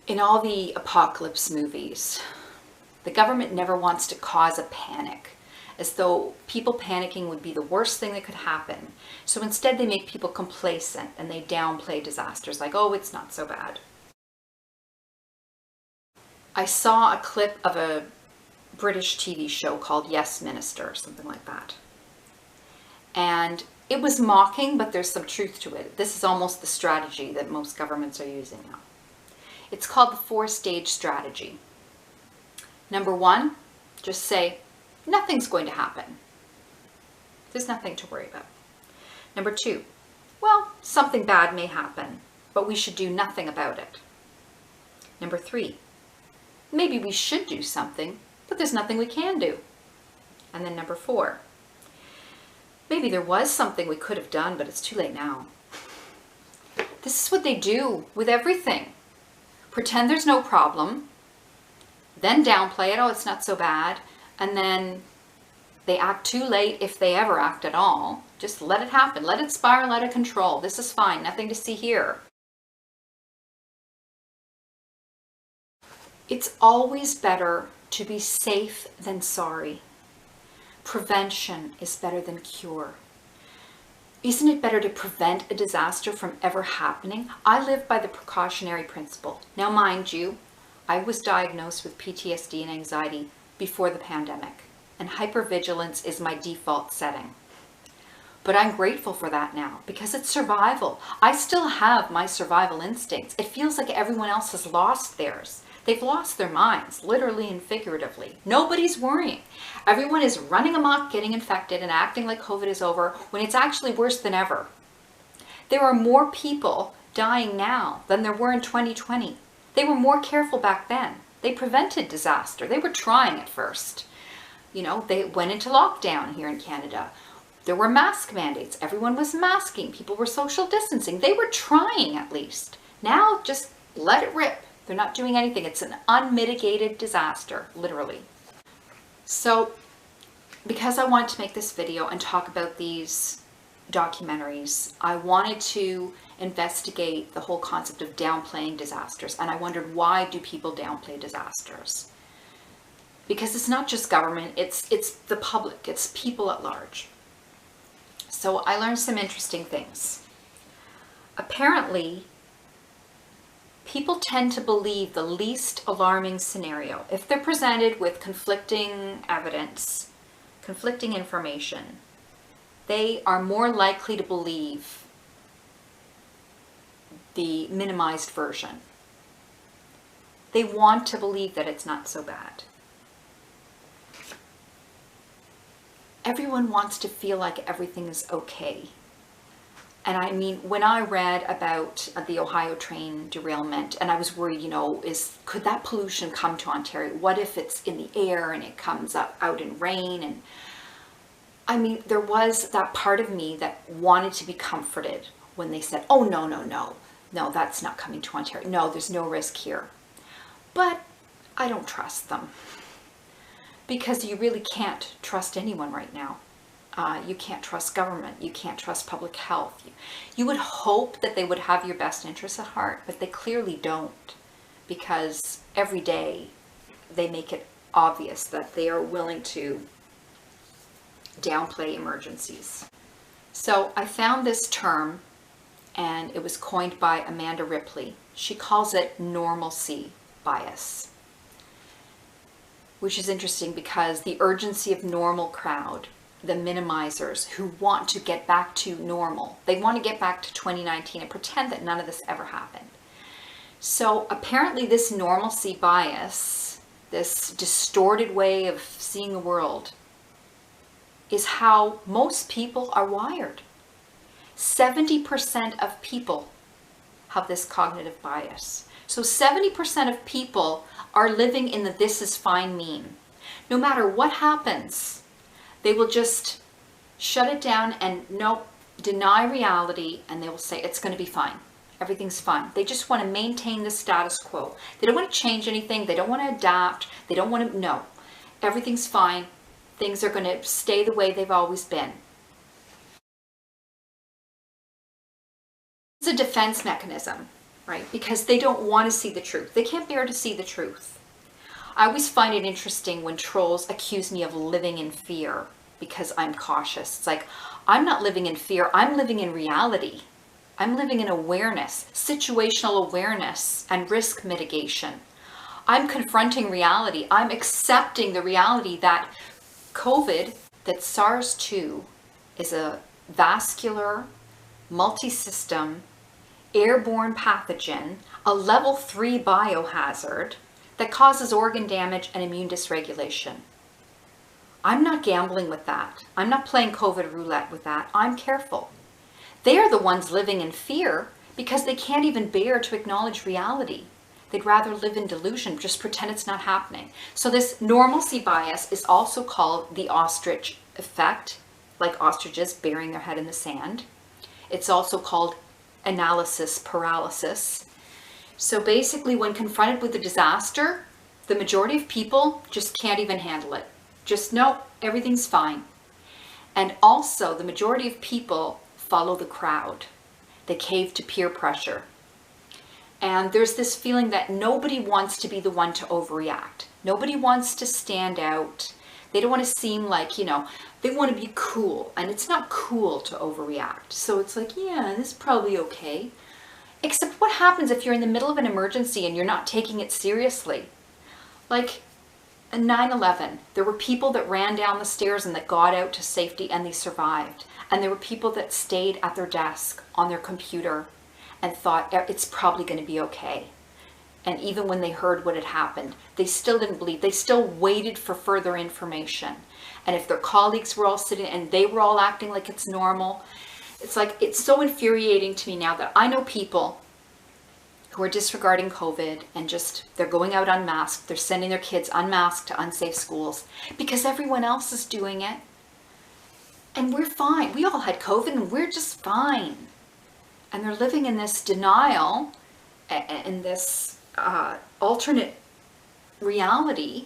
S1: In all the apocalypse movies, the government never wants to cause a panic, as though people panicking would be the worst thing that could happen. So instead they make people complacent and they downplay disasters, like, oh, it's not so bad. I saw a clip of a British TV show called Yes Minister, something like that. And it was mocking, but there's some truth to it. This is almost the strategy that most governments are using now. It's called the 4-stage strategy. Number 1, just say, nothing's going to happen. There's nothing to worry about. Number 2, well, something bad may happen, but we should do nothing about it. Number 3, maybe we should do something, but there's nothing we can do. And then number 4, maybe there was something we could have done, but it's too late now. This is what they do with everything. Pretend there's no problem, then downplay it, oh, it's not so bad, and then they act too late if they ever act at all. Just let it happen, let it spiral out of control. This is fine, nothing to see here. It's always better to be safe than sorry. Prevention is better than cure. Isn't it better to prevent a disaster from ever happening? I live by the precautionary principle. Now, mind you, I was diagnosed with PTSD and anxiety before the pandemic, and hypervigilance is my default setting. But I'm grateful for that now, because it's survival. I still have my survival instincts. It feels like everyone else has lost theirs. They've lost their minds, literally and figuratively. Nobody's worrying. Everyone is running amok, getting infected and acting like COVID is over when it's actually worse than ever. There are more people dying now than there were in 2020. They were more careful back then. They prevented disaster. They were trying at first. You know, they went into lockdown here in Canada. There were mask mandates. Everyone was masking. People were social distancing. They were trying at least. Now, just let it rip. They're not doing anything. It's an unmitigated disaster, literally. So, because I wanted to make this video and talk about these documentaries, I wanted to investigate the whole concept of downplaying disasters. And I wondered, why do people downplay disasters? Because it's not just government, it's the public, it's people at large. So I learned some interesting things. Apparently, people tend to believe the least alarming scenario. If they're presented with conflicting evidence, conflicting information, they are more likely to believe the minimized version. They want to believe that it's not so bad. Everyone wants to feel like everything is okay. And I mean, when I read about the Ohio train derailment, and I was worried, you know, could that pollution come to Ontario? What if it's in the air and it comes out in rain? And I mean, there was that part of me that wanted to be comforted when they said, oh, no, that's not coming to Ontario. No, there's no risk here. But I don't trust them. Because you really can't trust anyone right now. You can't trust government. You can't trust public health. You would hope that they would have your best interests at heart, but they clearly don't. Because every day they make it obvious that they are willing to downplay emergencies. So I found this term, and it was coined by Amanda Ripley. She calls it normalcy bias, which is interesting because the urgency of normal crowd, the minimizers who want to get back to normal, they want to get back to 2019 and pretend that none of this ever happened. So apparently this normalcy bias, this distorted way of seeing the world, is how most people are wired. 70% of people have this cognitive bias. So 70% of people are living in the this is fine meme. No matter what happens, they will just shut it down and deny reality, and they will say it's going to be fine. Everything's fine. They just want to maintain the status quo. They don't want to change anything. They don't want to adapt. They don't want to, no. Everything's fine. Things are going to stay the way they've always been. It's a defense mechanism, right? Because they don't want to see the truth. They can't bear to see the truth. I always find it interesting when trolls accuse me of living in fear because I'm cautious. It's like, I'm not living in fear. I'm living in reality. I'm living in awareness, situational awareness, and risk mitigation. I'm confronting reality. I'm accepting the reality that COVID, that SARS-2, is a vascular, multi-system, airborne pathogen, a level 3 biohazard that causes organ damage and immune dysregulation. I'm not gambling with that. I'm not playing COVID roulette with that. I'm careful. They are the ones living in fear because they can't even bear to acknowledge reality. They'd rather live in delusion, just pretend it's not happening. So this normalcy bias is also called the ostrich effect, like ostriches burying their head in the sand. It's also called analysis paralysis. So basically, when confronted with a disaster, the majority of people just can't even handle it. Just no, everything's fine. And also, the majority of people follow the crowd. They cave to peer pressure. And there's this feeling that nobody wants to be the one to overreact. Nobody wants to stand out. They don't want to seem like, you know, they want to be cool. And it's not cool to overreact. So it's like, yeah, this is probably okay. Except what happens if you're in the middle of an emergency and you're not taking it seriously? Like in 9/11, there were people that ran down the stairs and that got out to safety and they survived. And there were people that stayed at their desk on their computer and thought it's probably going to be okay. And even when they heard what had happened, they still didn't believe. They still waited for further information. And if their colleagues were all sitting and they were all acting like it's normal, it's like, it's so infuriating to me now that I know people who are disregarding COVID and just, they're going out unmasked. They're sending their kids unmasked to unsafe schools because everyone else is doing it. And we're fine. We all had COVID and we're just fine. And they're living in this denial and this alternate reality.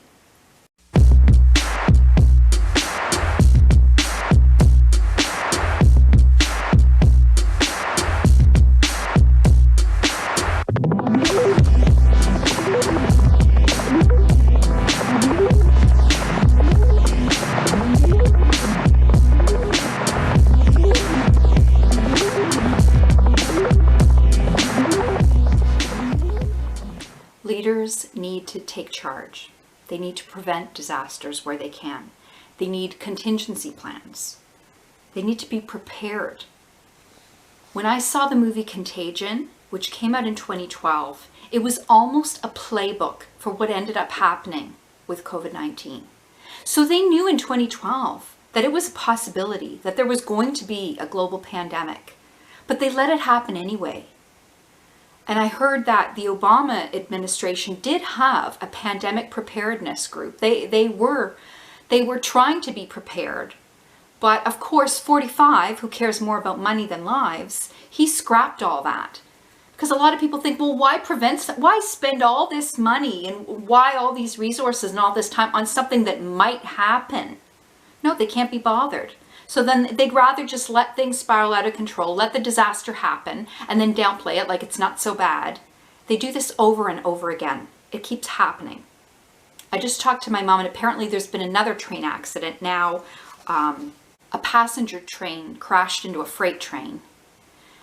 S1: Leaders need to take charge. They need to prevent disasters where they can. They need contingency plans. They need to be prepared. When I saw the movie Contagion, which came out in 2012, it was almost a playbook for what ended up happening with COVID-19. So they knew in 2012 that it was a possibility, that there was going to be a global pandemic, but they let it happen anyway. And I heard that the Obama administration did have a pandemic preparedness group. They were trying to be prepared. But of course, 45, who cares more about money than lives, he scrapped all that. Because a lot of people think, well, why spend all this money and why all these resources and all this time on something that might happen? No, they can't be bothered. So then they'd rather just let things spiral out of control, let the disaster happen, and then downplay it like it's not so bad. They do this over and over again. It keeps happening. I just talked to my mom, and apparently there's been another train accident now. A passenger train crashed into a freight train.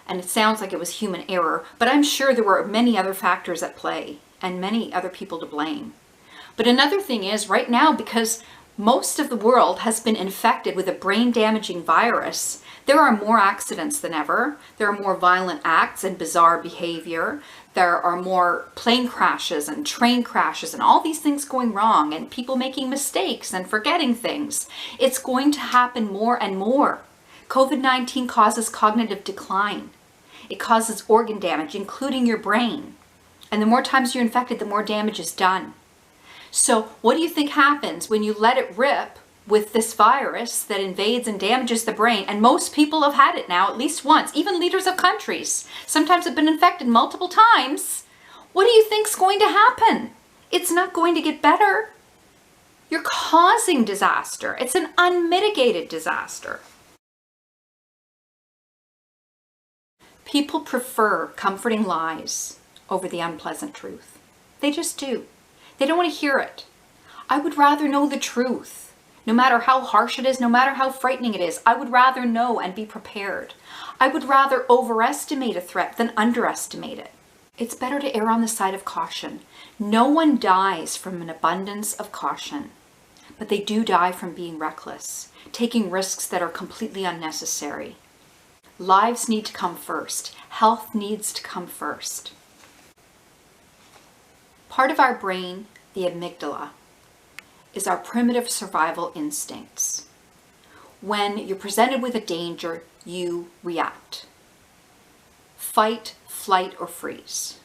S1: And it sounds like it was human error, but I'm sure there were many other factors at play and many other people to blame. But another thing is, right now, because most of the world has been infected with a brain-damaging virus, there are more accidents than ever. There are more violent acts and bizarre behavior. There are more plane crashes and train crashes and all these things going wrong and people making mistakes and forgetting things. It's going to happen more and more. COVID-19 causes cognitive decline. It causes organ damage, including your brain. And the more times you're infected, the more damage is done. So what do you think happens when you let it rip with this virus that invades and damages the brain? And most people have had it now at least once, even leaders of countries. Sometimes have been infected multiple times. What do you think's going to happen? It's not going to get better. You're causing disaster. It's an unmitigated disaster. People prefer comforting lies over the unpleasant truth. They just do. They don't want to hear it. I would rather know the truth. No matter how harsh it is, no matter how frightening it is, I would rather know and be prepared. I would rather overestimate a threat than underestimate it. It's better to err on the side of caution. No one dies from an abundance of caution, but they do die from being reckless, taking risks that are completely unnecessary. Lives need to come first. Health needs to come first. Part of our brain, the amygdala, is our primitive survival instincts. When you're presented with a danger, you react. Fight, flight, or freeze.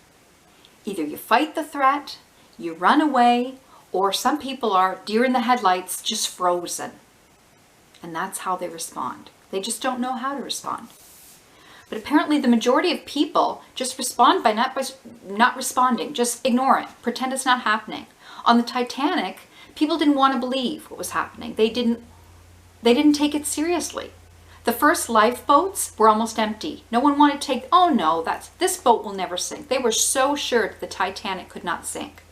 S1: Either you fight the threat, you run away, or some people are deer in the headlights, just frozen. And that's how they respond. They just don't know how to respond. But apparently the majority of people just respond by not responding, just ignore it, pretend it's not happening. On the Titanic, people didn't want to believe what was happening. They didn't take it seriously. The first lifeboats were almost empty. No one wanted to take, oh no, this boat will never sink. They were so sure that the Titanic could not sink.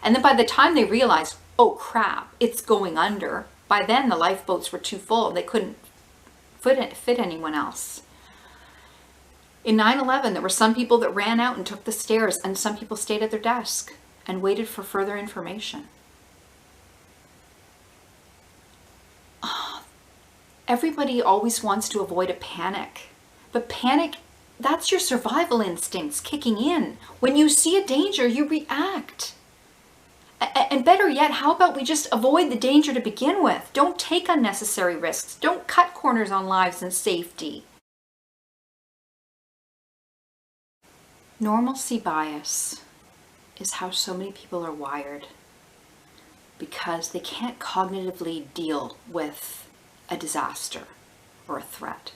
S1: And then by the time they realized, oh crap, it's going under, by then the lifeboats were too full. They couldn't fit anyone else. In 9/11, there were some people that ran out and took the stairs, and some people stayed at their desk and waited for further information. Everybody always wants to avoid a panic, but panic That's your survival instincts kicking in. When you see a danger, you react. And better yet, how about we just avoid the danger to begin with? Don't take unnecessary risks. Don't cut corners on lives and safety. Normalcy bias is how so many people are wired, because they can't cognitively deal with a disaster or a threat.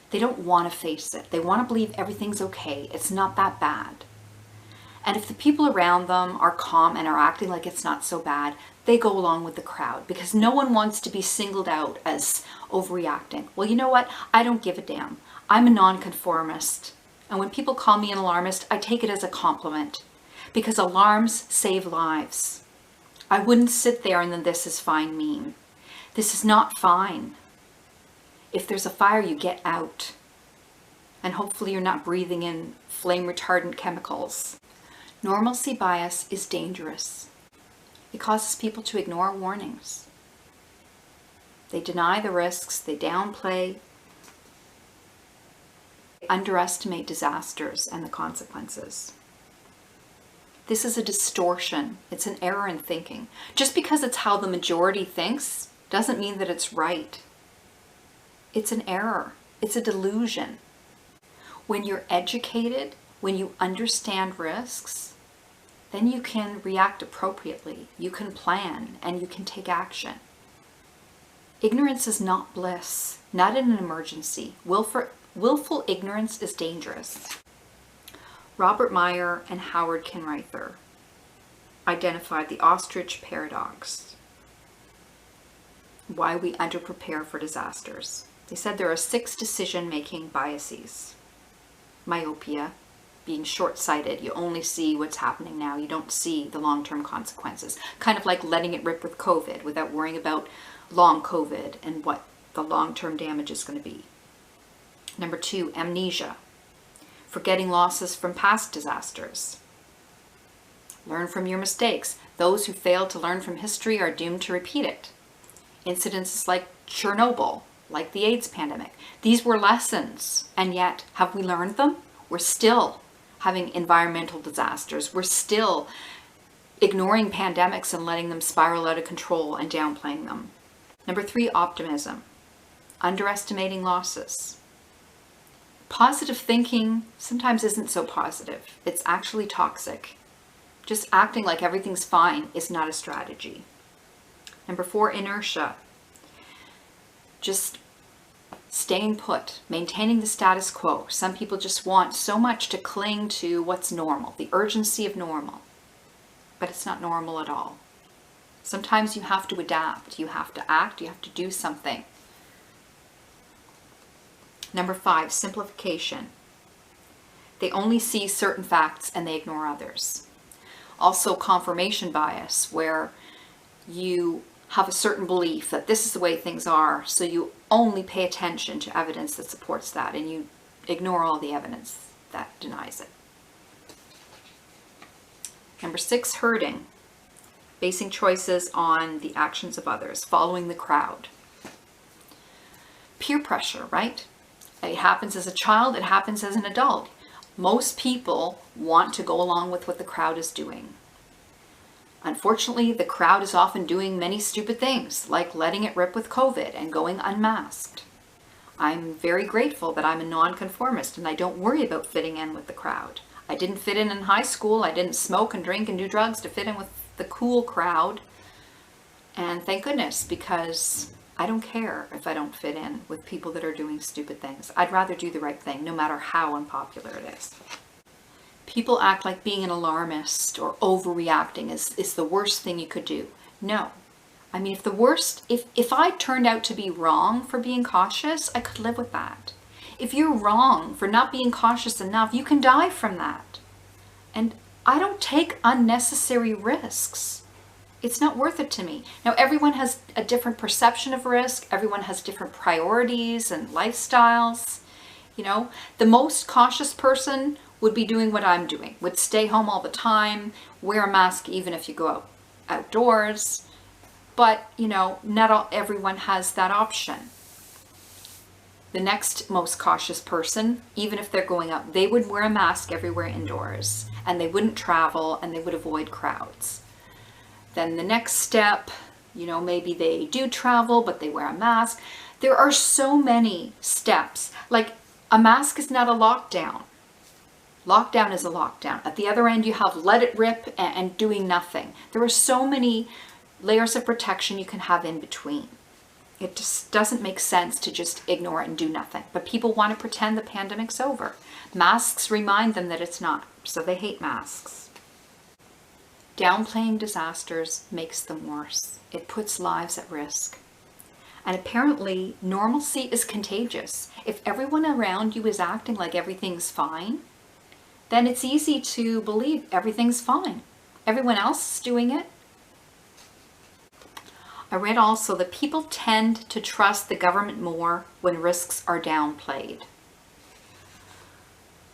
S1: They don't want to face it. They want to believe everything's okay. It's not that bad. And if the people around them are calm and are acting like it's not so bad, they go along with the crowd, because no one wants to be singled out as overreacting. Well, you know what? I don't give a damn. I'm a nonconformist. And when people call me an alarmist, I take it as a compliment, because alarms save lives. I wouldn't sit there and then "this is fine" meme. This is not fine. If there's a fire, you get out. And hopefully you're not breathing in flame retardant chemicals. Normalcy bias is dangerous. It causes people to ignore warnings. They deny the risks, they downplay, they underestimate disasters and the consequences. This is a distortion. It's an error in thinking. Just because it's how the majority thinks doesn't mean that it's right. It's an error. It's a delusion. When you're educated, when you understand risks, then you can react appropriately. You can plan and you can take action. Ignorance is not bliss, not in an emergency. Willful ignorance is dangerous. Robert Meyer and Howard Kinreither identified the ostrich paradox, why we underprepare for disasters. They said there are 6 decision-making biases. Myopia, being short-sighted. You only see what's happening now. You don't see the long-term consequences. Kind of like letting it rip with COVID without worrying about long COVID and what the long-term damage is going to be. Number 2, amnesia. Forgetting losses from past disasters. Learn from your mistakes. Those who fail to learn from history are doomed to repeat it. Incidences like Chernobyl, like the AIDS pandemic. These were lessons, and yet, have we learned them? We're still having environmental disasters. We're still ignoring pandemics and letting them spiral out of control and downplaying them. Number 3, optimism. Underestimating losses. Positive thinking sometimes isn't so positive. It's actually toxic. Just acting like everything's fine is not a strategy. Number 4, inertia. Just staying put, maintaining the status quo. Some people just want so much to cling to what's normal, the urgency of normal. But it's not normal at all. Sometimes you have to adapt, you have to act, you have to do something. Number 5, simplification. They only see certain facts and they ignore others. Also, confirmation bias, where you have a certain belief that this is the way things are, so you only pay attention to evidence that supports that and you ignore all the evidence that denies it. Number 6, herding. Basing choices on the actions of others, following the crowd. Peer pressure, right? It happens as a child, it happens as an adult. Most people want to go along with what the crowd is doing. Unfortunately, the crowd is often doing many stupid things, like letting it rip with COVID and going unmasked. I'm very grateful that I'm a nonconformist and I don't worry about fitting in with the crowd. I didn't fit in high school. I didn't smoke and drink and do drugs to fit in with the cool crowd. And thank goodness, because I don't care if I don't fit in with people that are doing stupid things. I'd rather do the right thing, no matter how unpopular it is. People act like being an alarmist or overreacting is the worst thing you could do. No. I mean, if I turned out to be wrong for being cautious, I could live with that. If you're wrong for not being cautious enough, you can die from that. And I don't take unnecessary risks. It's not worth it to me. Now, everyone has a different perception of risk. Everyone has different priorities and lifestyles. You know, the most cautious person would be doing what I'm doing, would stay home all the time, wear a mask even if you go outdoors. But, you know, not everyone has that option. The next most cautious person, even if they're going out, they would wear a mask everywhere indoors, and they wouldn't travel, and they would avoid crowds. Then the next step, maybe they do travel, but they wear a mask. There are so many steps. Like, a mask is not a lockdown. Lockdown is a lockdown. At the other end, you have let it rip and doing nothing. There are so many layers of protection you can have in between. It just doesn't make sense to just ignore it and do nothing. But people want to pretend the pandemic's over. Masks remind them that it's not, so they hate masks. Downplaying disasters makes them worse. It puts lives at risk. And apparently, normalcy is contagious. If everyone around you is acting like everything's fine, then it's easy to believe everything's fine. Everyone else is doing it. I read also that people tend to trust the government more when risks are downplayed.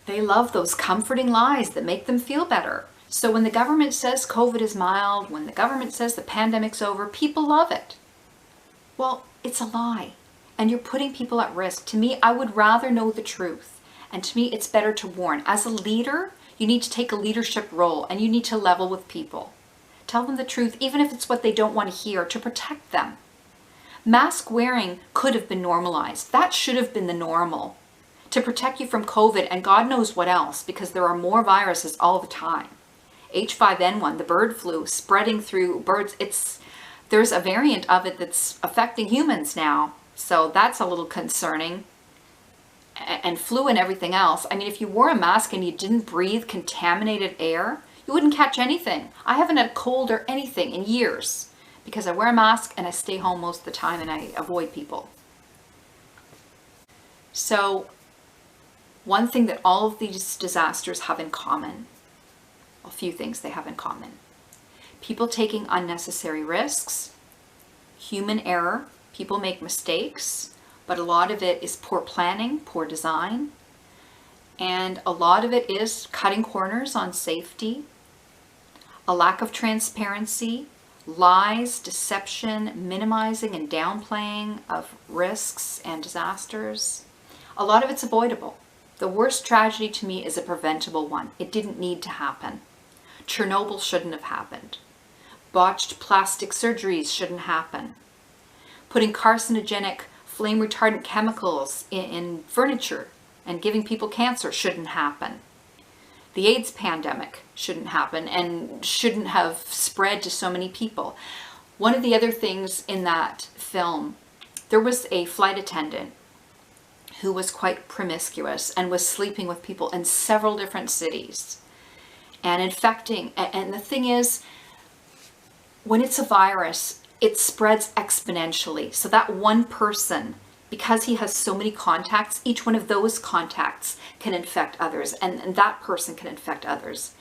S1: They love those comforting lies that make them feel better. So when the government says COVID is mild, when the government says the pandemic's over, people love it. Well, it's a lie, and you're putting people at risk. To me, I would rather know the truth, and to me, it's better to warn. As a leader, you need to take a leadership role, and you need to level with people. Tell them the truth, even if it's what they don't want to hear, to protect them. Mask wearing could have been normalized. That should have been the normal, to protect you from COVID and God knows what else, because there are more viruses all the time. H5N1, the bird flu, spreading through birds, there's a variant of it that's affecting humans now, so that's a little concerning. And flu and everything else. I mean, if you wore a mask and you didn't breathe contaminated air, you wouldn't catch anything. I haven't had a cold or anything in years because I wear a mask and I stay home most of the time and I avoid people. So one thing that all of these disasters have in common, a few things they have in common. People taking unnecessary risks, human error, people make mistakes, but a lot of it is poor planning, poor design, and a lot of it is cutting corners on safety, a lack of transparency, lies, deception, minimizing and downplaying of risks and disasters. A lot of it's avoidable. The worst tragedy to me is a preventable one. It didn't need to happen. Chernobyl shouldn't have happened. Botched plastic surgeries shouldn't happen. Putting carcinogenic, flame retardant chemicals in furniture and giving people cancer shouldn't happen. The AIDS pandemic shouldn't happen and shouldn't have spread to so many people. One of the other things in that film, there was a flight attendant who was quite promiscuous and was sleeping with people in several different cities and infecting. And the thing is, when it's a virus, it spreads exponentially. So that one person, because he has so many contacts, each one of those contacts can infect others, and that person can infect others.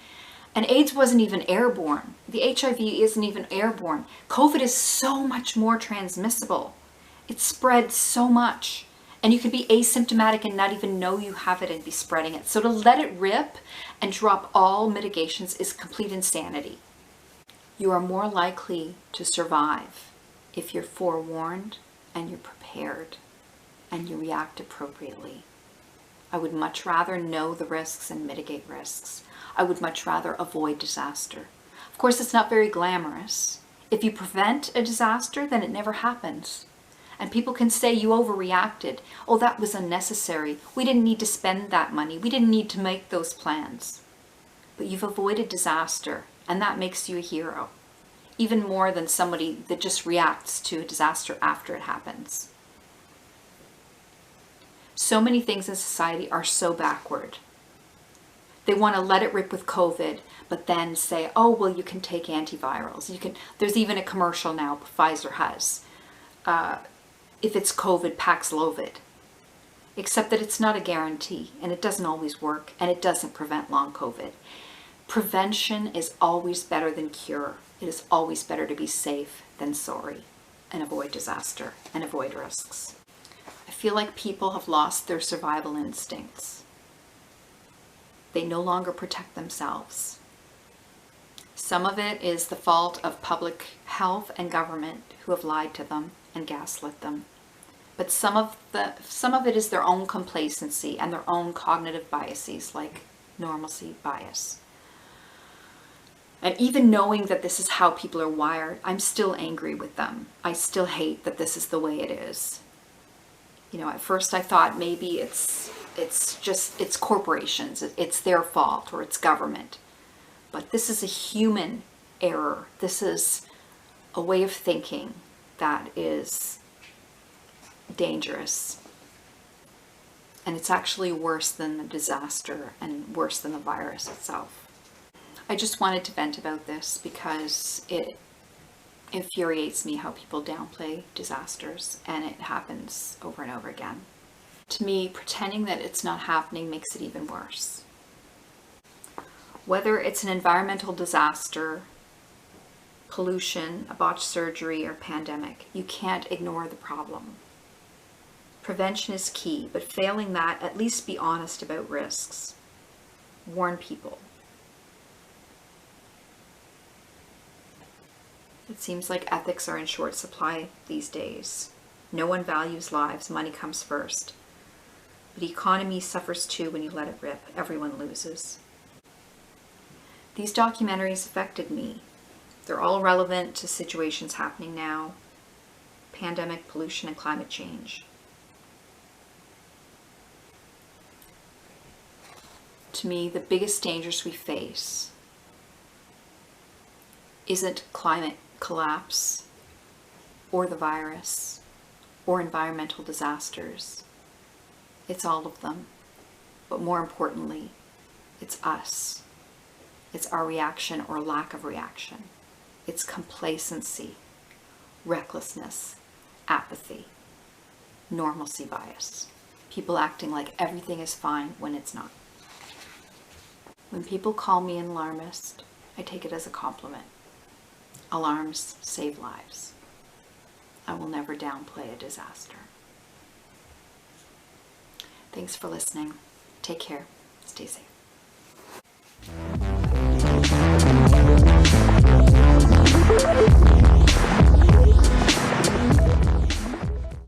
S1: And AIDS wasn't even airborne. The HIV isn't even airborne. COVID is so much more transmissible. It spreads so much. And you can be asymptomatic and not even know you have it and be spreading it. So to let it rip and drop all mitigations is complete insanity. You are more likely to survive if you're forewarned and you're prepared and you react appropriately. I would much rather know the risks and mitigate risks. I would much rather avoid disaster. Of course, it's not very glamorous. If you prevent a disaster, then it never happens. And people can say you overreacted. Oh, that was unnecessary. We didn't need to spend that money. We didn't need to make those plans. But you've avoided disaster, and that makes you a hero. Even more than somebody that just reacts to a disaster after it happens. So many things in society are so backward. They want to let it rip with COVID, but then say, oh, well, you can take antivirals. There's even a commercial now Pfizer has. If it's COVID, Paxlovid. Except that it's not a guarantee, and it doesn't always work, and it doesn't prevent long COVID. Prevention is always better than cure. It is always better to be safe than sorry, and avoid disaster and avoid risks. I feel like people have lost their survival instincts. They no longer protect themselves. Some of it is the fault of public health and government who have lied to them and gaslit them. but some of it is their own complacency and their own cognitive biases, like normalcy bias. And even knowing that this is how people are wired, I'm still angry with them. I still hate that this is the way it is. You know, at first I thought maybe it's corporations, it's their fault, or it's government. But this is a human error. This is a way of thinking that is dangerous. And it's actually worse than the disaster and worse than the virus itself. I just wanted to vent about this because it infuriates me how people downplay disasters, and it happens over and over again. To me, pretending that it's not happening makes it even worse. Whether it's an environmental disaster, pollution, a botched surgery, or pandemic, you can't ignore the problem. Prevention is key, but failing that, at least be honest about risks. Warn people. It seems like ethics are in short supply these days. No one values lives, money comes first. But the economy suffers too when you let it rip. Everyone loses. These documentaries affected me. They're all relevant to situations happening now. Pandemic, pollution, and climate change. To me, the biggest dangers we face isn't climate collapse, or the virus, or environmental disasters. It's all of them. But more importantly, it's us. It's our reaction or lack of reaction. It's complacency, recklessness, apathy, normalcy bias. People acting like everything is fine when it's not. When people call me an alarmist, I take it as a compliment. Alarms save lives. I will never downplay a disaster. Thanks for listening. Take care. Stay safe.